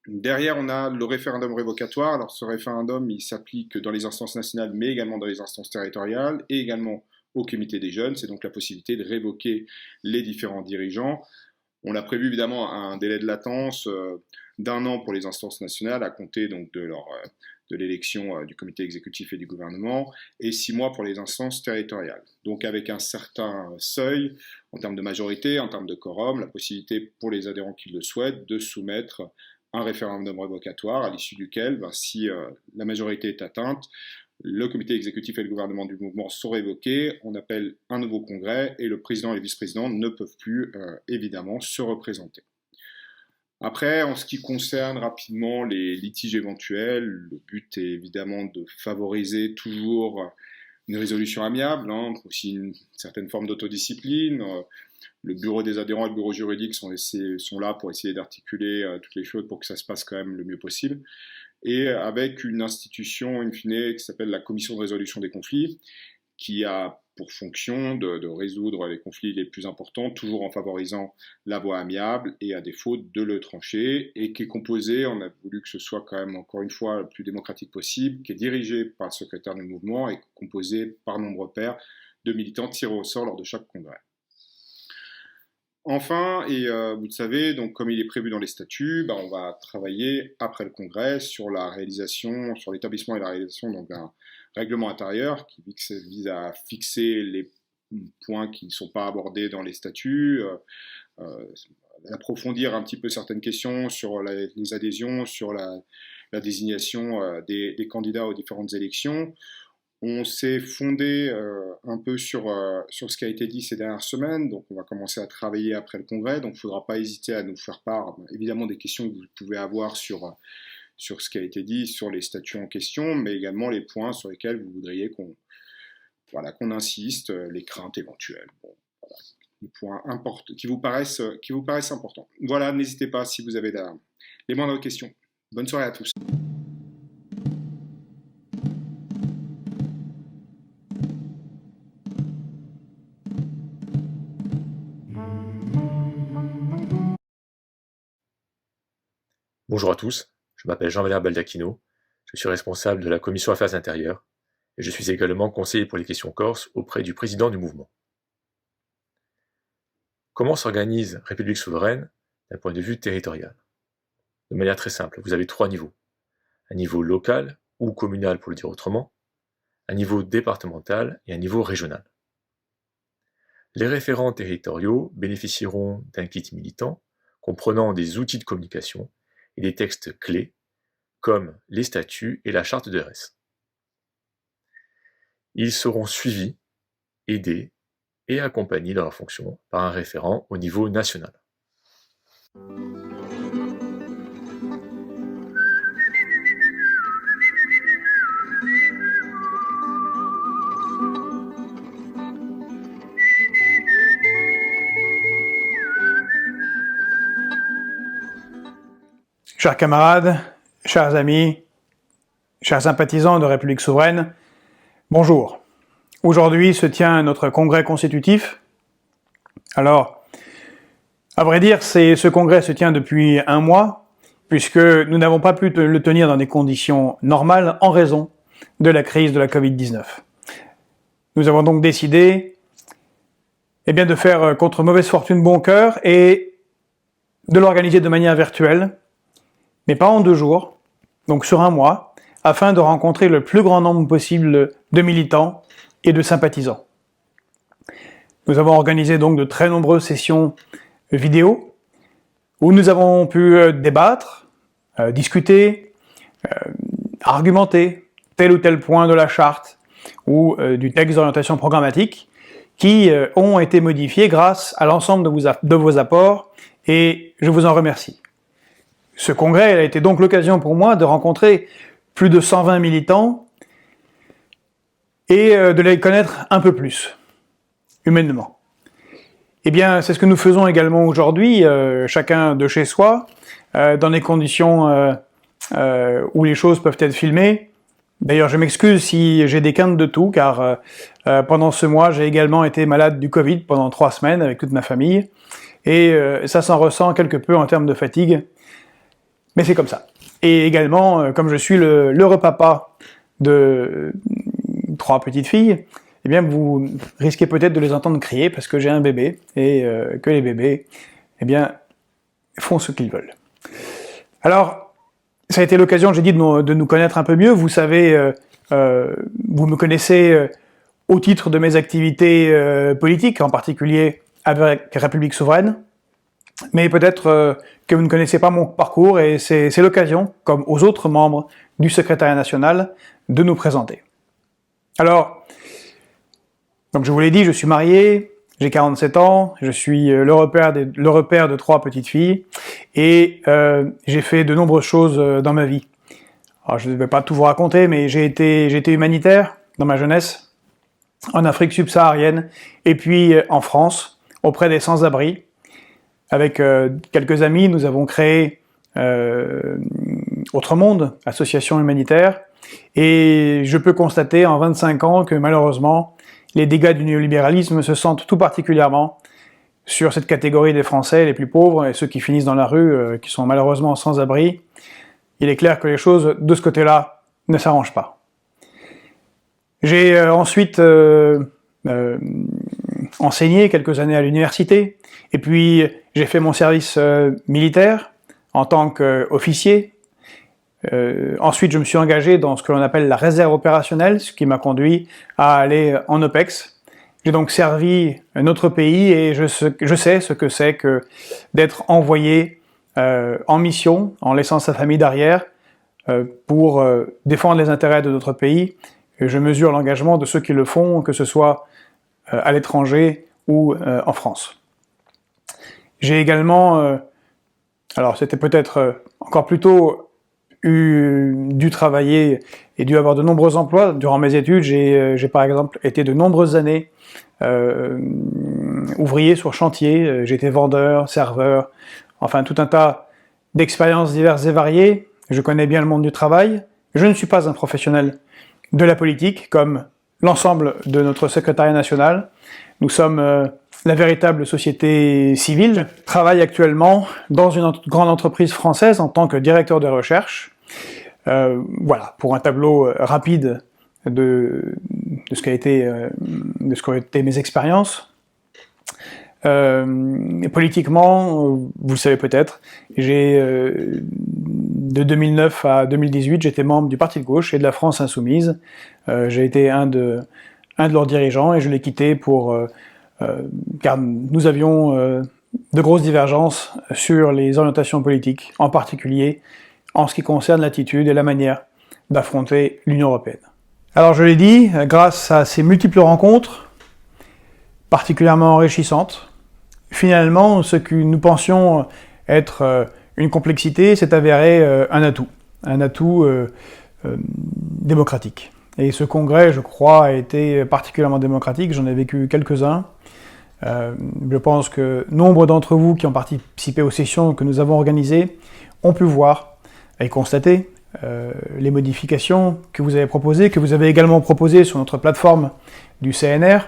Derrière, on a le référendum révocatoire. Alors, ce référendum, il s'applique dans les instances nationales, mais également dans les instances territoriales, et également au comité des jeunes. C'est donc la possibilité de révoquer les différents dirigeants. On a prévu évidemment un délai de latence d'1 an pour les instances nationales, à compter donc de l'élection du comité exécutif et du gouvernement, et 6 mois pour les instances territoriales. Donc avec un certain seuil en termes de majorité, en termes de quorum, la possibilité pour les adhérents qui le souhaitent de soumettre un référendum révocatoire, à l'issue duquel, si la majorité est atteinte, le comité exécutif et le gouvernement du mouvement sont révoqués, on appelle un nouveau congrès et le président et les vice-présidents ne peuvent plus évidemment se représenter. Après, en ce qui concerne rapidement les litiges éventuels, le but est évidemment de favoriser toujours une résolution amiable, aussi une certaine forme d'autodiscipline. Le bureau des adhérents et le bureau juridique sont là pour essayer d'articuler toutes les choses pour que ça se passe quand même le mieux possible. Et avec une institution, in fine, qui s'appelle la Commission de résolution des conflits, qui a pour fonction de résoudre les conflits les plus importants, toujours en favorisant la voie amiable, et à défaut de le trancher, et qui est composée, on a voulu que ce soit quand même encore une fois le plus démocratique possible, qui est dirigée par le secrétaire du mouvement et composée par nombre pair de militants tirés au sort lors de chaque congrès. Enfin, et vous le savez, donc comme il est prévu dans les statuts, on va travailler après le congrès sur la réalisation, sur l'établissement et la réalisation d'un règlement intérieur qui vise à fixer les points qui ne sont pas abordés dans les statuts, approfondir un petit peu certaines questions sur les adhésions, sur la désignation des candidats aux différentes élections. On s'est fondé un peu sur ce qui a été dit ces dernières semaines, donc on va commencer à travailler après le congrès, donc il ne faudra pas hésiter à nous faire part évidemment des questions que vous pouvez avoir sur ce qui a été dit, sur les statuts en question, mais également les points sur lesquels vous voudriez qu'on insiste, les craintes éventuelles, les points importants, qui vous paraissent importants. Voilà, n'hésitez pas si vous avez les moindres questions. Bonne soirée à tous. Bonjour à tous, je m'appelle Jean-Valère Baldacchino, je suis responsable de la commission Affaires intérieures et je suis également conseiller pour les questions corse auprès du président du mouvement. Comment s'organise République souveraine d'un point de vue territorial? De manière très simple, vous avez 3 niveaux. Un niveau local ou communal pour le dire autrement, un niveau départemental et un niveau régional. Les référents territoriaux bénéficieront d'un kit militant comprenant des outils de communication et des textes clés, comme les statuts et la charte de RS. Ils seront suivis, aidés et accompagnés dans leur fonction par un référent au niveau national. Chers camarades, chers amis, chers sympathisants de République souveraine, bonjour. Aujourd'hui se tient notre congrès constitutif. Alors, à vrai dire, ce congrès se tient depuis un mois, puisque nous n'avons pas pu le tenir dans des conditions normales en raison de la crise de la Covid-19. Nous avons donc décidé de faire contre mauvaise fortune bon cœur et de l'organiser de manière virtuelle, mais pas en 2 jours, donc sur un mois, afin de rencontrer le plus grand nombre possible de militants et de sympathisants. Nous avons organisé donc de très nombreuses sessions vidéo, où nous avons pu débattre, discuter, argumenter tel ou tel point de la charte ou du texte d'orientation programmatique qui ont été modifiés grâce à l'ensemble de vos apports, et je vous en remercie. Ce congrès a été donc l'occasion pour moi de rencontrer plus de 120 militants et de les connaître un peu plus, humainement. Eh bien, c'est ce que nous faisons également aujourd'hui, chacun de chez soi, dans des conditions où les choses peuvent être filmées. D'ailleurs, je m'excuse si j'ai des quintes de tout, car pendant ce mois, j'ai également été malade du Covid pendant 3 semaines avec toute ma famille, et ça s'en ressent quelque peu en termes de fatigue. Mais c'est comme ça. Et également, comme je suis l'heureux papa de 3 petites filles, eh bien vous risquez peut-être de les entendre crier parce que j'ai un bébé et que les bébés, eh bien, font ce qu'ils veulent. Alors, ça a été l'occasion, j'ai dit, de nous connaître un peu mieux. Vous savez, vous me connaissez au titre de mes activités politiques, en particulier avec République souveraine. Mais peut-être que vous ne connaissez pas mon parcours, et c'est l'occasion, comme aux autres membres du secrétariat national, de nous présenter. Alors, donc je vous l'ai dit, je suis marié, j'ai 47 ans, je suis l'heureux père de 3 petites filles, et j'ai fait de nombreuses choses dans ma vie. Alors je ne vais pas tout vous raconter, mais j'ai été humanitaire dans ma jeunesse, en Afrique subsaharienne, et puis en France, auprès des sans-abri. Avec quelques amis, nous avons créé Autre Monde, association humanitaire, et je peux constater en 25 ans que malheureusement, les dégâts du néolibéralisme se sentent tout particulièrement sur cette catégorie des Français les plus pauvres et ceux qui finissent dans la rue, qui sont malheureusement sans abri. Il est clair que les choses de ce côté-là ne s'arrangent pas. J'ai ensuite enseigné quelques années à l'université, et puis j'ai fait mon service militaire en tant qu'officier. Ensuite, je me suis engagé dans ce que l'on appelle la réserve opérationnelle, ce qui m'a conduit à aller en OPEX. J'ai donc servi notre pays et je sais ce que c'est que d'être envoyé en mission, en laissant sa famille derrière, pour défendre les intérêts de notre pays. Et je mesure l'engagement de ceux qui le font, que ce soit à l'étranger ou en France. J'ai également, alors c'était peut-être encore plus tôt, dû travailler et dû avoir de nombreux emplois. Durant mes études, j'ai par exemple été de nombreuses années ouvrier sur chantier, j'ai été vendeur, serveur, enfin tout un tas d'expériences diverses et variées. Je connais bien le monde du travail. Je ne suis pas un professionnel de la politique, comme l'ensemble de notre secrétariat national. Nous sommes la véritable société civile. Je travaille actuellement dans une grande entreprise française en tant que directeur de recherche. Voilà, pour un tableau rapide de ce qu'ont été mes expériences. Politiquement, vous le savez peut-être, de 2009 à 2018, j'étais membre du Parti de gauche et de la France Insoumise. J'ai été un de leurs dirigeants et je l'ai quitté car nous avions de grosses divergences sur les orientations politiques, en particulier en ce qui concerne l'attitude et la manière d'affronter l'Union européenne. Alors je l'ai dit, grâce à ces multiples rencontres, particulièrement enrichissantes, finalement, ce que nous pensions être une complexité s'est avéré un atout démocratique. Et ce congrès, je crois, a été particulièrement démocratique, j'en ai vécu quelques-uns. Je pense que nombre d'entre vous qui ont participé aux sessions que nous avons organisées ont pu voir et constater les modifications que vous avez proposées, que vous avez également proposées sur notre plateforme du CNR,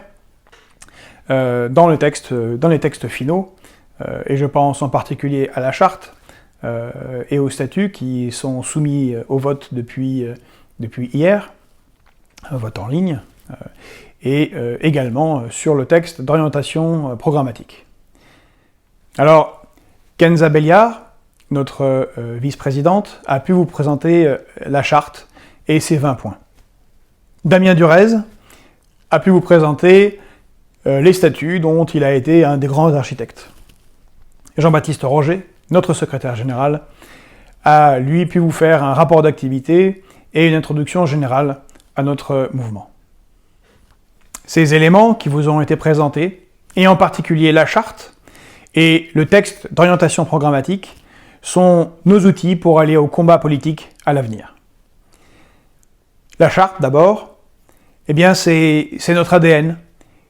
dans les textes finaux, et je pense en particulier à la charte et aux statuts qui sont soumis au vote depuis hier, un vote en ligne, et également sur le texte d'orientation programmatique. Alors, Kenza Belliard, notre vice-présidente, a pu vous présenter la charte et ses 20 points. Damien Durez a pu vous présenter les statuts dont il a été un des grands architectes. Jean-Baptiste Roger, notre secrétaire général, a lui pu vous faire un rapport d'activité et une introduction générale à notre mouvement. Ces éléments qui vous ont été présentés, et en particulier la charte et le texte d'orientation programmatique, sont nos outils pour aller au combat politique à l'avenir. La charte, d'abord, eh bien c'est notre ADN,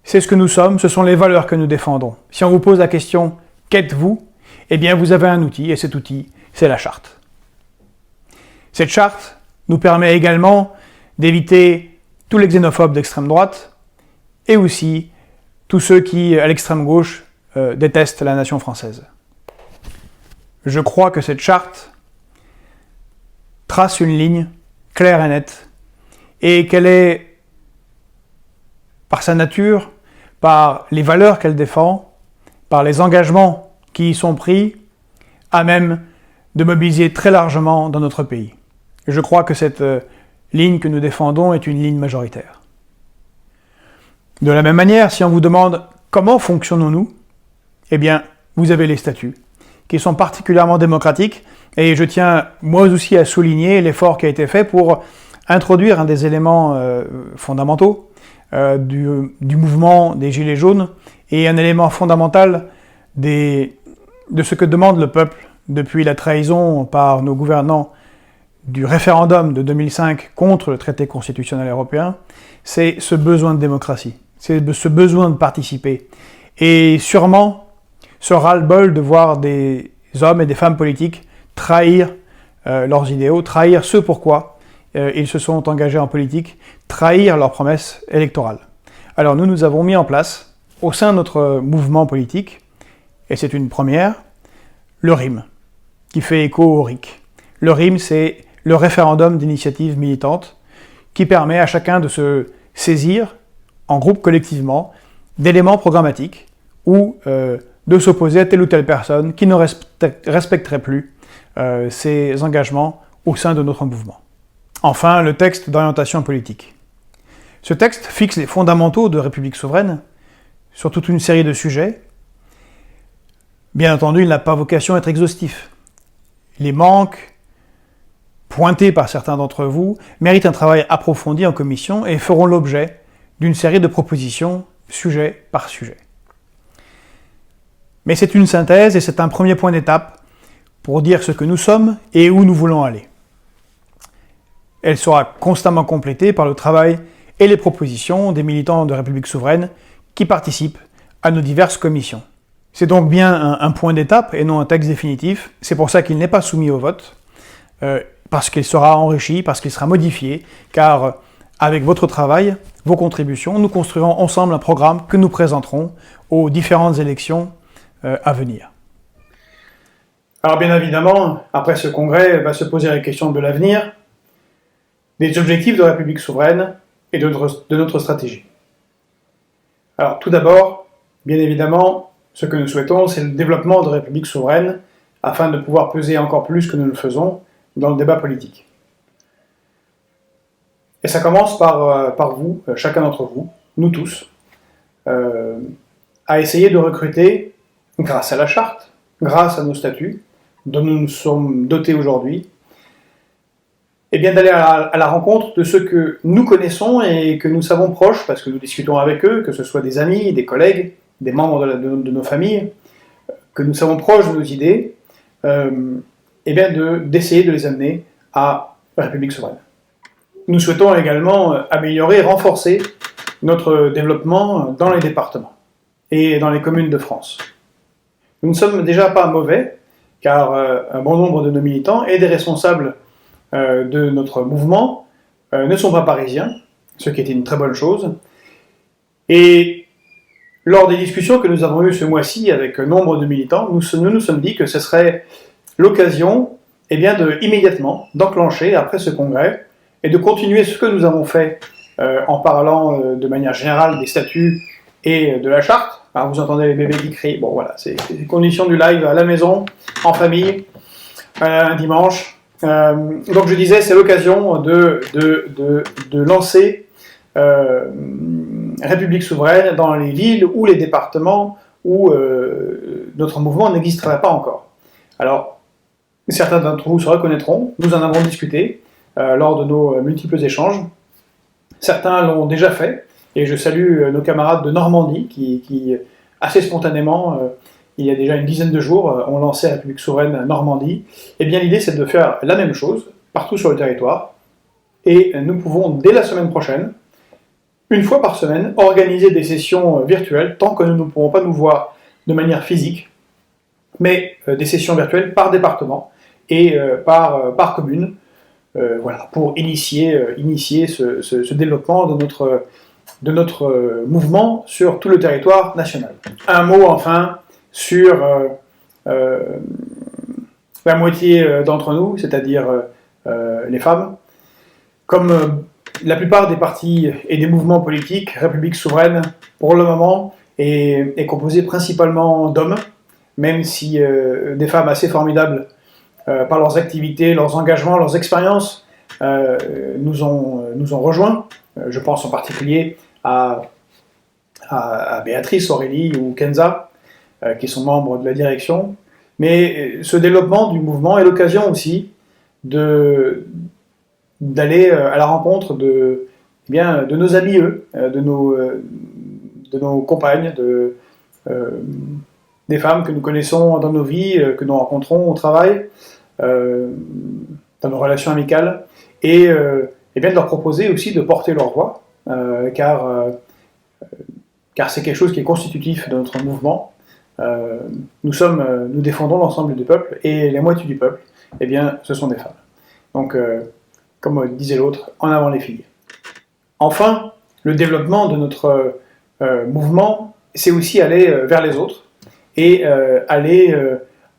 c'est ce que nous sommes, ce sont les valeurs que nous défendons. Si on vous pose la question « Qu'êtes-vous ?», eh bien vous avez un outil, et cet outil, c'est la charte. Cette charte nous permet également d'éviter tous les xénophobes d'extrême droite, et aussi tous ceux qui, à l'extrême gauche, détestent la nation française. Je crois que cette charte trace une ligne claire et nette, et qu'elle est, par sa nature, par les valeurs qu'elle défend, par les engagements qui y sont pris, à même de mobiliser très largement dans notre pays. Je crois que cette ligne que nous défendons est une ligne majoritaire. De la même manière, si on vous demande comment fonctionnons-nous, eh bien, vous avez les statuts, qui sont particulièrement démocratiques, et je tiens moi aussi à souligner l'effort qui a été fait pour introduire un des éléments fondamentaux du mouvement des Gilets jaunes, et un élément fondamental de ce que demande le peuple depuis la trahison par nos gouvernants du référendum de 2005 contre le traité constitutionnel européen, c'est ce besoin de démocratie, c'est ce besoin de participer. Et sûrement, ce ras-le-bol de voir des hommes et des femmes politiques trahir leurs idéaux, trahir ce pourquoi ils se sont engagés en politique, trahir leurs promesses électorales. Alors nous avons mis en place, au sein de notre mouvement politique, et c'est une première, le RIM, qui fait écho au RIC. Le RIM, c'est le référendum d'initiative militante, qui permet à chacun de se saisir, en groupe collectivement, d'éléments programmatiques, ou de s'opposer à telle ou telle personne qui ne respecterait plus ses engagements au sein de notre mouvement. Enfin, le texte d'orientation politique. Ce texte fixe les fondamentaux de République souveraine sur toute une série de sujets. Bien entendu, il n'a pas vocation à être exhaustif. Les manques pointés par certains d'entre vous méritent un travail approfondi en commission et feront l'objet d'une série de propositions, sujet par sujet. Mais c'est une synthèse et c'est un premier point d'étape pour dire ce que nous sommes et où nous voulons aller. Elle sera constamment complétée par le travail et les propositions des militants de République souveraine qui participent à nos diverses commissions. C'est donc bien un point d'étape et non un texte définitif. C'est pour ça qu'il n'est pas soumis au vote, parce qu'il sera enrichi, parce qu'il sera modifié, car avec votre travail, vos contributions, nous construirons ensemble un programme que nous présenterons aux différentes élections à venir. Alors bien évidemment, après ce congrès, va se poser la question de l'avenir, des objectifs de la République souveraine et de notre stratégie. Alors tout d'abord, bien évidemment, ce que nous souhaitons, c'est le développement de la République souveraine afin de pouvoir peser encore plus que nous le faisons dans le débat politique. Et ça commence par vous, chacun d'entre vous, nous tous, à essayer de recruter, grâce à la charte, grâce à nos statuts, dont nous nous sommes dotés aujourd'hui, et bien d'aller à la rencontre de ceux que nous connaissons et que nous savons proches, parce que nous discutons avec eux, que ce soit des amis, des collègues, des membres de nos familles, que nous savons proches de nos idées, et bien d'essayer de les amener à la République souveraine. Nous souhaitons également améliorer et renforcer notre développement dans les départements et dans les communes de France. Nous ne sommes déjà pas mauvais, car un bon nombre de nos militants et des responsables de notre mouvement ne sont pas parisiens, ce qui était une très bonne chose. Et lors des discussions que nous avons eues ce mois-ci avec nombre de militants, nous nous sommes dit que ce serait l'occasion immédiatement d'enclencher, après ce congrès, et de continuer ce que nous avons fait en parlant de manière générale des statuts et de la charte. Alors, vous entendez les bébés qui crient, bon voilà, c'est les conditions du live à la maison, en famille, un dimanche. Donc je disais, c'est l'occasion de lancer République souveraine dans les villes ou les départements où notre mouvement n'existerait pas encore. Alors, certains d'entre vous se reconnaîtront, nous en avons discuté lors de nos multiples échanges. Certains l'ont déjà fait, et je salue nos camarades de Normandie qui assez spontanément, il y a déjà une dizaine de jours, ont lancé République souveraine Normandie. Eh bien, l'idée, c'est de faire la même chose partout sur le territoire, et nous pouvons, dès la semaine prochaine, une fois par semaine, organiser des sessions virtuelles, tant que nous ne pourrons pas nous voir de manière physique, mais des sessions virtuelles par département et par commune, voilà, pour initier ce développement de notre mouvement sur tout le territoire national. Un mot enfin sur la moitié d'entre nous, c'est-à-dire les femmes. Comme la plupart des partis et des mouvements politiques, République souveraine, pour le moment, est composée principalement d'hommes, même si des femmes assez formidables par leurs activités, leurs engagements, leurs expériences nous ont rejoints. Je pense en particulier à Béatrice, Aurélie ou Kenza, qui sont membres de la direction. Mais ce développement du mouvement est l'occasion aussi d'aller à la rencontre de nos amis, de nos compagnes, des femmes que nous connaissons dans nos vies, que nous rencontrons au travail, dans nos relations amicales, et bien de leur proposer aussi de porter leur voix, car c'est quelque chose qui est constitutif de notre mouvement. Nous défendons l'ensemble du peuple, et la moitié du peuple, eh bien, ce sont des femmes. Donc, comme disait l'autre, en avant les filles. Enfin, le développement de notre mouvement, c'est aussi aller vers les autres, et aller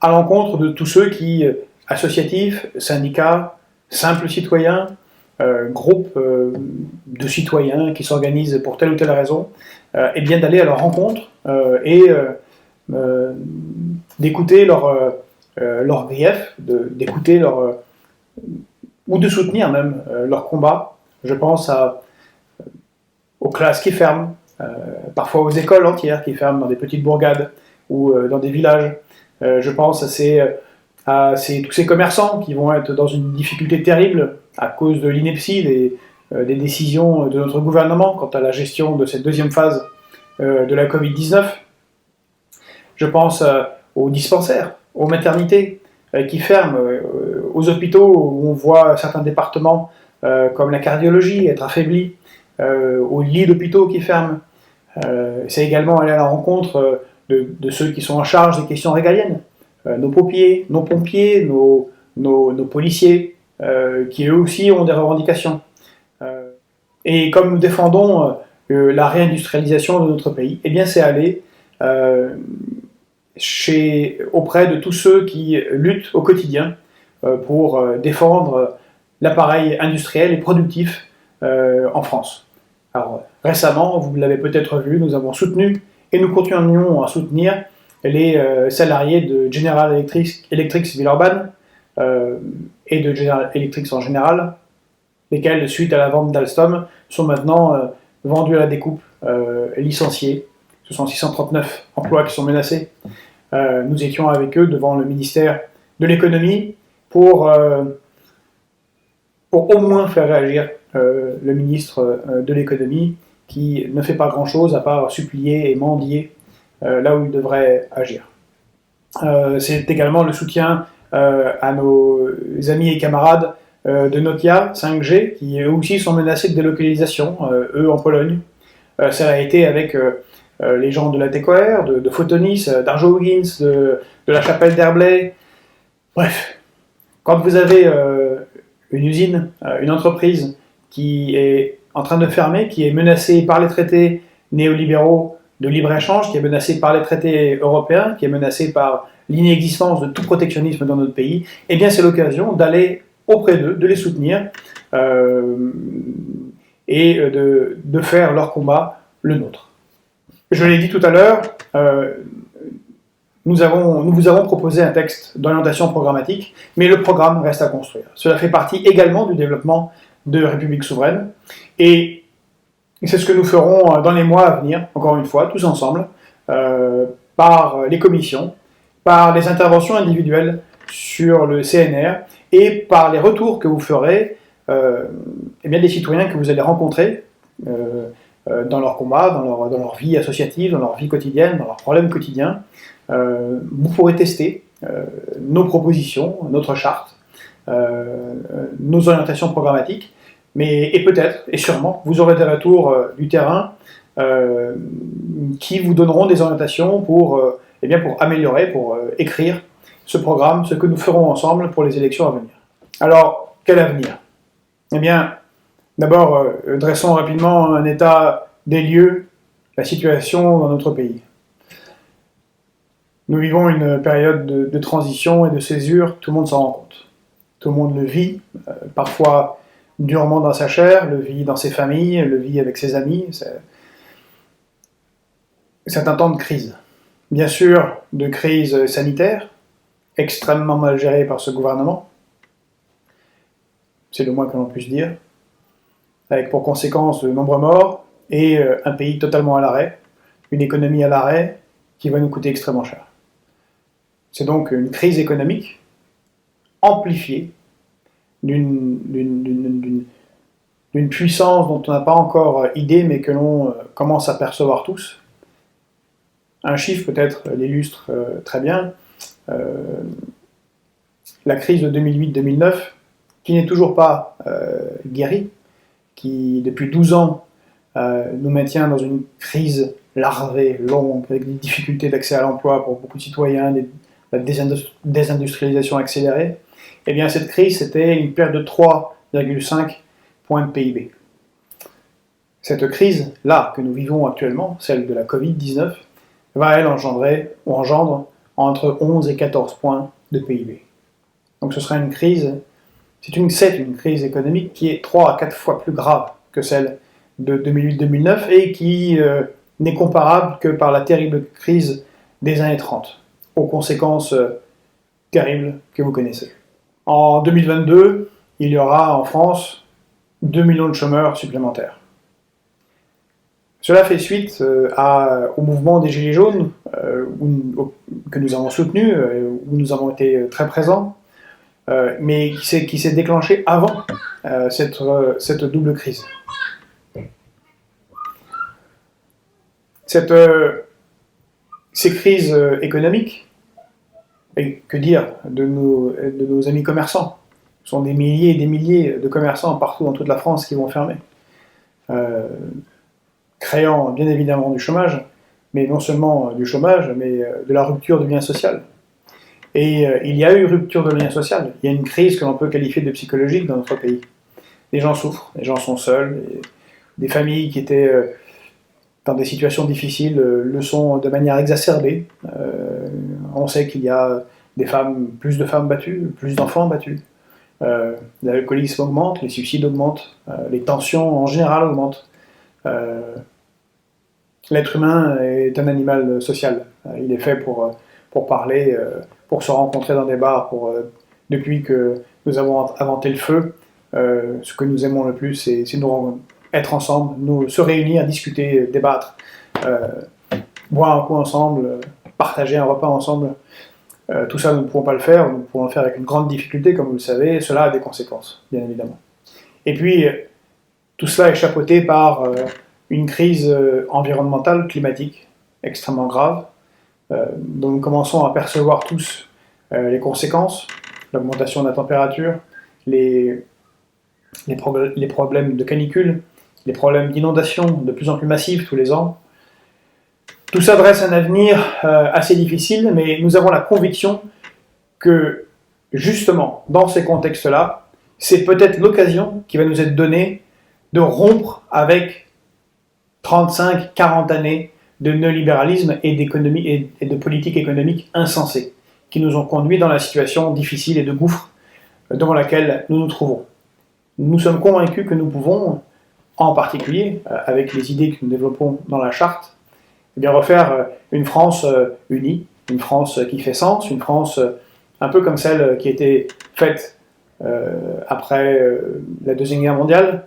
à l'encontre de tous ceux qui, associatifs, syndicats, simples citoyens, groupes de citoyens qui s'organisent pour telle ou telle raison, et bien d'aller à leur rencontre et d'écouter leurs griefs, d'écouter ou de soutenir même leur combat. Je pense aux classes qui ferment, parfois aux écoles entières qui ferment dans des petites bourgades ou dans des villages. Je pense à tous ces commerçants qui vont être dans une difficulté terrible à cause de l'ineptie des décisions de notre gouvernement quant à la gestion de cette deuxième phase de la Covid-19. Je pense aux dispensaires, aux maternités qui ferment, aux hôpitaux où on voit certains départements comme la cardiologie être affaiblis, aux lits d'hôpitaux qui ferment. C'est également aller à la rencontre de ceux qui sont en charge des questions régaliennes, nos pompiers, nos policiers, qui eux aussi ont des revendications. Et comme nous défendons la réindustrialisation de notre pays, eh bien c'est aller auprès de tous ceux qui luttent au quotidien pour défendre l'appareil industriel et productif en France. Alors récemment, vous l'avez peut-être vu, nous avons soutenu et nous continuons à soutenir les salariés de General Electric Villeurbanne et de General Electric en général, lesquels, suite à la vente d'Alstom, sont maintenant vendus à la découpe, licenciés. Ce sont 639 emplois qui sont menacés. Nous étions avec eux devant le ministère de l'économie pour au moins faire réagir le ministre de l'économie qui ne fait pas grand-chose à part supplier et mendier là où il devrait agir. C'est également le soutien à nos amis et camarades de Nokia 5G qui eux aussi sont menacés de délocalisation, eux en Pologne. Ça a été avec les gens de la TECOR, de Photonis, d'Arjo Wiggins, de la Chapelle d'Herblay, Bref, quand vous avez une usine, une entreprise qui est en train de fermer, qui est menacée par les traités néolibéraux de libre-échange, qui est menacée par les traités européens, qui est menacée par l'inexistence de tout protectionnisme dans notre pays, eh bien c'est l'occasion d'aller auprès d'eux, de les soutenir et de faire leur combat le nôtre. Je l'ai dit tout à l'heure, nous vous avons proposé un texte d'orientation programmatique, mais le programme reste à construire. Cela fait partie également du développement de République souveraine, et c'est ce que nous ferons dans les mois à venir, encore une fois, tous ensemble, par les commissions, par les interventions individuelles sur le CNR, et par les retours que vous ferez eh bien des citoyens que vous allez rencontrer dans leur combat, dans leur vie associative, dans leur vie quotidienne, dans leurs problèmes quotidiens. Vous pourrez tester nos propositions, notre charte, nos orientations programmatiques, et peut-être, et sûrement, vous aurez des retours du terrain qui vous donneront des orientations pour améliorer, pour écrire ce programme, ce que nous ferons ensemble pour les élections à venir. Alors, quel avenir? Eh bien, d'abord, dressons rapidement un état des lieux, la situation dans notre pays. Nous vivons une période de transition et de césure, tout le monde s'en rend compte. Tout le monde le vit, parfois durement dans sa chair, le vit dans ses familles, le vit avec ses amis. C'est un temps de crise. Bien sûr, de crise sanitaire, extrêmement mal gérée par ce gouvernement. C'est le moins que l'on puisse dire. Avec pour conséquence de nombreux morts et un pays totalement à l'arrêt, une économie à l'arrêt qui va nous coûter extrêmement cher. C'est donc une crise économique amplifiée d'une puissance dont on n'a pas encore idée, mais que l'on commence à percevoir tous. Un chiffre peut-être l'illustre très bien. La crise de 2008-2009, qui n'est toujours pas guérie, qui depuis 12 ans nous maintient dans une crise larvée, longue, avec des difficultés d'accès à l'emploi pour beaucoup de citoyens, la désindustrialisation accélérée, eh bien cette crise, c'était une perte de 3,5 points de PIB. Cette crise-là que nous vivons actuellement, celle de la Covid-19, va elle engendre entre 11 et 14 points de PIB. Donc ce sera une crise, c'est une crise économique qui est 3 à 4 fois plus grave que celle de 2008-2009 et qui n'est comparable que par la terrible crise des années 30, aux conséquences terribles que vous connaissez. En 2022, il y aura en France 2 millions de chômeurs supplémentaires. Cela fait suite au mouvement des Gilets jaunes que nous avons soutenu, où nous avons été très présents, mais qui s'est déclenché avant cette double crise. Ces crises économiques, et que dire de nos amis commerçants? Ce sont des milliers et des milliers de commerçants partout dans toute la France qui vont fermer, créant bien évidemment du chômage, mais non seulement du chômage, mais de la rupture de lien social. Et il y a eu rupture de lien social, il y a une crise que l'on peut qualifier de psychologique dans notre pays. Les gens souffrent, les gens sont seuls, des familles qui étaient dans des situations difficiles le sont de manière exacerbée. On sait qu'il y a plus de femmes battues, plus d'enfants battus. L'alcoolisme augmente, les suicides augmentent, les tensions en général augmentent. L'être humain est un animal social. Il est fait pour parler, pour se rencontrer dans des bars. Depuis que nous avons inventé le feu, ce que nous aimons le plus, c'est nous être ensemble, se réunir, discuter, débattre, boire un coup ensemble, partager un repas ensemble. Tout ça, nous ne pouvons pas le faire, nous pouvons le faire avec une grande difficulté, comme vous le savez, cela a des conséquences, bien évidemment. Et puis, tout cela est chapeauté par une crise environnementale, climatique, extrêmement grave, dont nous commençons à percevoir tous les conséquences, l'augmentation de la température, les problèmes de canicule, les problèmes d'inondation de plus en plus massifs tous les ans. Tout ça dresse un avenir assez difficile, mais nous avons la conviction que justement, dans ces contextes-là, c'est peut-être l'occasion qui va nous être donnée de rompre avec 35, 40 années de néolibéralisme et d'économie et de politique économique insensée, qui nous ont conduits dans la situation difficile et de gouffre devant laquelle nous nous trouvons. Nous sommes convaincus que nous pouvons, en particulier avec les idées que nous développons dans la charte, eh bien refaire une France unie, une France qui fait sens, une France un peu comme celle qui a été faite après la Deuxième Guerre mondiale,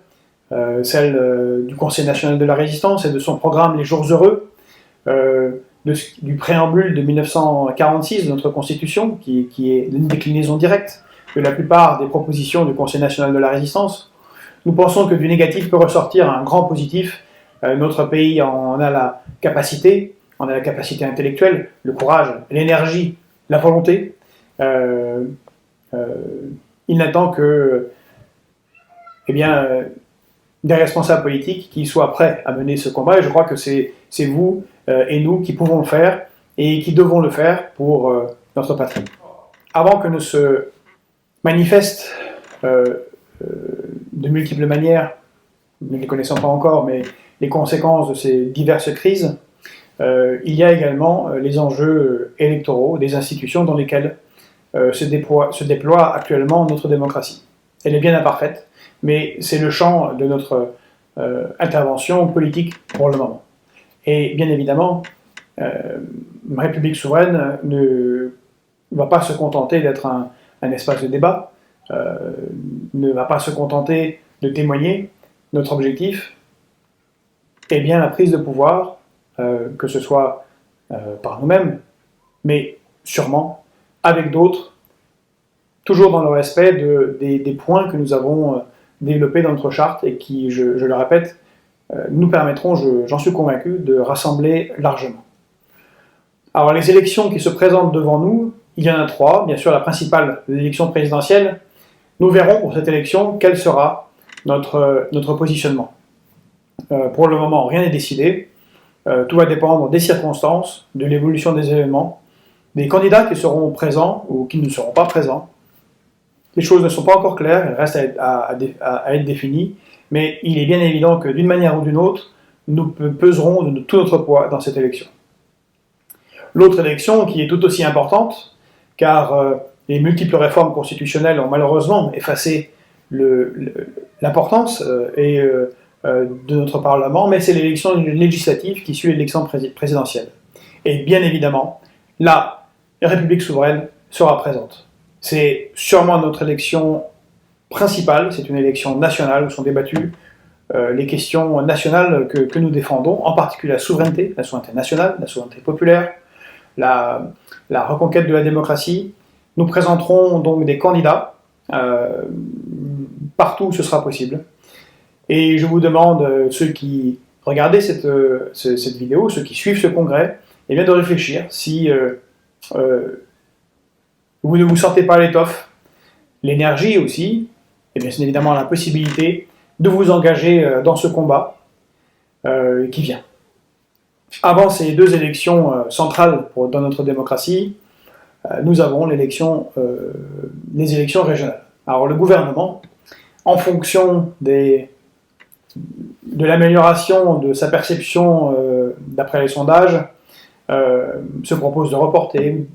celle du Conseil national de la résistance et de son programme Les Jours heureux, du préambule de 1946 de notre Constitution, qui est une déclinaison directe de la plupart des propositions du Conseil national de la résistance. Nous pensons que du négatif peut ressortir un grand positif. Notre pays en a la capacité, intellectuelle, le courage, l'énergie, la volonté. Il n'attend que des responsables politiques qui soient prêts à mener ce combat, et je crois que c'est vous et nous qui pouvons le faire et qui devons le faire pour notre patrie. Avant que ne se manifestent de multiples manières, nous ne les connaissons pas encore, mais les conséquences de ces diverses crises, il y a également les enjeux électoraux des institutions dans lesquelles se déploie actuellement notre démocratie. Elle est bien imparfaite, mais c'est le champ de notre intervention politique pour le moment. Et bien évidemment, une république souveraine ne va pas se contenter d'être un espace de débat, ne va pas se contenter de témoigner. Notre objectif est bien la prise de pouvoir, que ce soit par nous-mêmes, mais sûrement avec d'autres, toujours dans le respect des points que nous avons développés dans notre charte et qui, je le répète, nous permettront, j'en suis convaincu, de rassembler largement. Alors les élections qui se présentent devant nous, il y en a 3, bien sûr la principale, l'élection présidentielle. Nous verrons pour cette élection quel sera notre positionnement. Pour le moment, rien n'est décidé. Tout va dépendre des circonstances, de l'évolution des événements, des candidats qui seront présents ou qui ne seront pas présents. Les choses ne sont pas encore claires, elles restent à être définies, mais il est bien évident que d'une manière ou d'une autre, nous peserons de tout notre poids dans cette élection. L'autre élection, qui est tout aussi importante, car les multiples réformes constitutionnelles ont malheureusement effacé l'importance de notre Parlement, mais c'est l'élection législative qui suit l'élection présidentielle. Et bien évidemment, la République souveraine sera présente. C'est sûrement notre élection principale, c'est une élection nationale où sont débattues les questions nationales que nous défendons, en particulier la souveraineté nationale, la souveraineté populaire, la reconquête de la démocratie. Nous présenterons donc des candidats partout où ce sera possible. Et je vous demande, ceux qui regardez cette vidéo, ceux qui suivent ce congrès, eh bien de réfléchir si vous ne vous sentez pas à l'étoffe, l'énergie aussi, eh bien c'est évidemment la possibilité de vous engager dans ce combat qui vient. Avant ces deux élections centrales dans notre démocratie, nous avons les élections régionales. Alors le gouvernement, en fonction de l'amélioration de sa perception d'après les sondages, se propose de reporter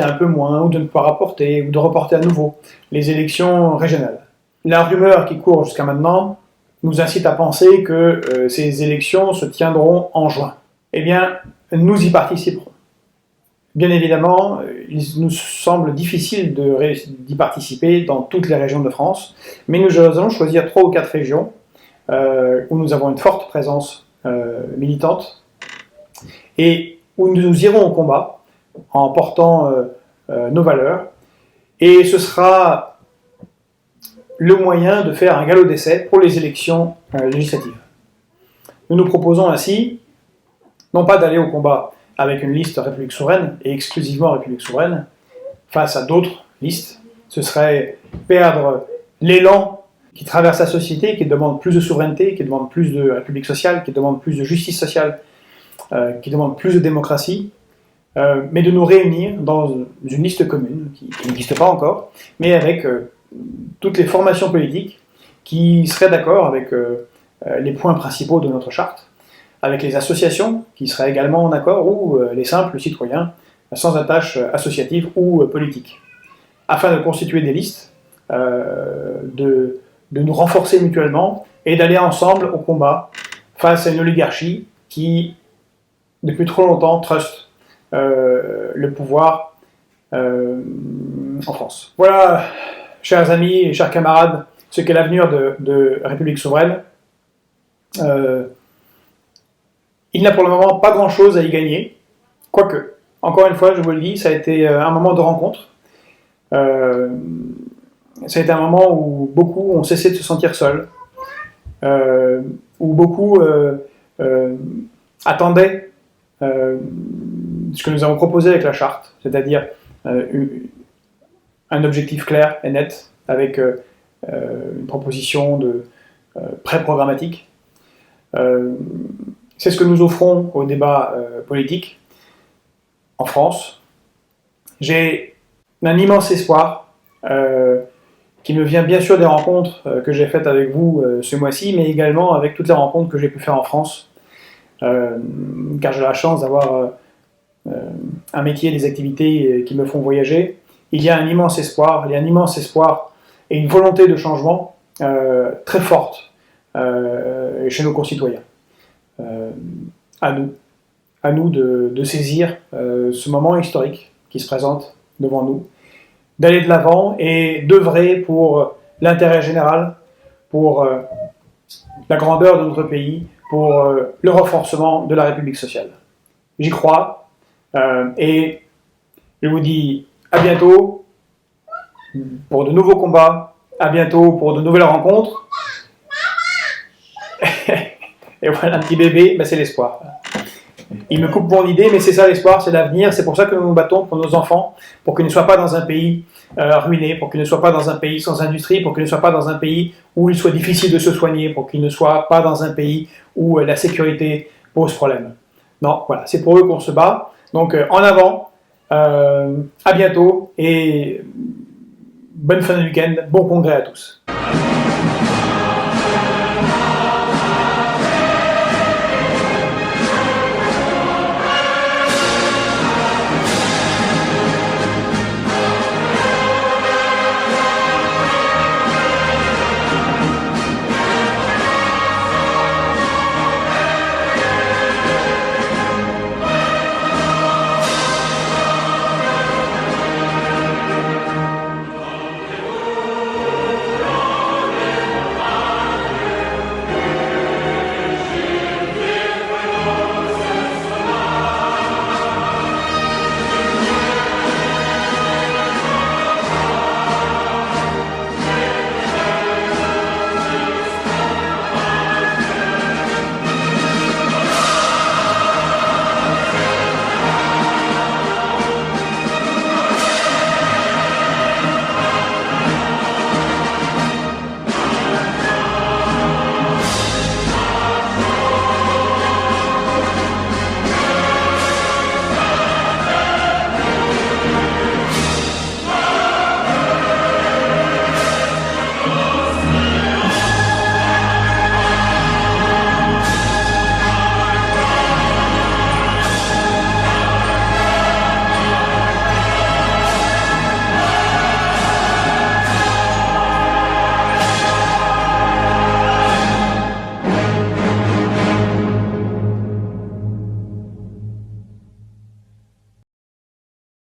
un peu moins, ou de ne pas reporter, ou de reporter à nouveau les élections régionales. La rumeur qui court jusqu'à maintenant nous incite à penser que ces élections se tiendront en juin. Eh bien, nous y participerons. Bien évidemment, il nous semble difficile d'y participer dans toutes les régions de France, mais nous allons choisir 3 ou 4 régions où nous avons une forte présence militante et où nous irons au combat en portant nos valeurs, et ce sera le moyen de faire un galop d'essai pour les élections législatives. Nous nous proposons ainsi, non pas d'aller au combat avec une liste République souveraine, et exclusivement République souveraine, face à d'autres listes. Ce serait perdre l'élan qui traverse la société, qui demande plus de souveraineté, qui demande plus de République sociale, qui demande plus de justice sociale, qui demande plus de démocratie. mais de nous réunir dans une liste commune, qui n'existe pas encore, mais avec toutes les formations politiques qui seraient d'accord avec les points principaux de notre charte, avec les associations qui seraient également en accord, ou les simples citoyens sans attache associative ou politique, afin de constituer des listes, de nous renforcer mutuellement et d'aller ensemble au combat face à une oligarchie qui, depuis trop longtemps, truste le pouvoir en France. Voilà, chers amis et chers camarades, ce qu'est l'avenir de République souveraine. Il n'a pour le moment pas grand-chose à y gagner, quoique, encore une fois, je vous le dis, ça a été un moment de rencontre. Ça a été un moment où beaucoup ont cessé de se sentir seuls, où beaucoup attendaient ce que nous avons proposé avec la charte, c'est-à-dire un objectif clair et net, avec une proposition de pré-programmatique. C'est ce que nous offrons au débat politique en France. J'ai un immense espoir qui me vient bien sûr des rencontres que j'ai faites avec vous ce mois-ci, mais également avec toutes les rencontres que j'ai pu faire en France, car j'ai la chance d'avoir un métier, des activités qui me font voyager. Il y a un immense espoir, et une volonté de changement très forte chez nos concitoyens. À nous de saisir ce moment historique qui se présente devant nous, d'aller de l'avant et d'œuvrer pour l'intérêt général, pour la grandeur de notre pays, pour le renforcement de la République sociale. J'y crois et je vous dis à bientôt pour de nouveaux combats, à bientôt pour de nouvelles rencontres. Et voilà, un petit bébé, c'est l'espoir. Il me coupe mon idée, mais c'est ça l'espoir, c'est l'avenir. C'est pour ça que nous nous battons pour nos enfants, pour qu'ils ne soient pas dans un pays ruiné, pour qu'ils ne soient pas dans un pays sans industrie, pour qu'ils ne soient pas dans un pays où il soit difficile de se soigner, pour qu'ils ne soient pas dans un pays où la sécurité pose problème. Non, voilà, c'est pour eux qu'on se bat. Donc en avant, à bientôt et bonne fin de week-end, bon congrès à tous.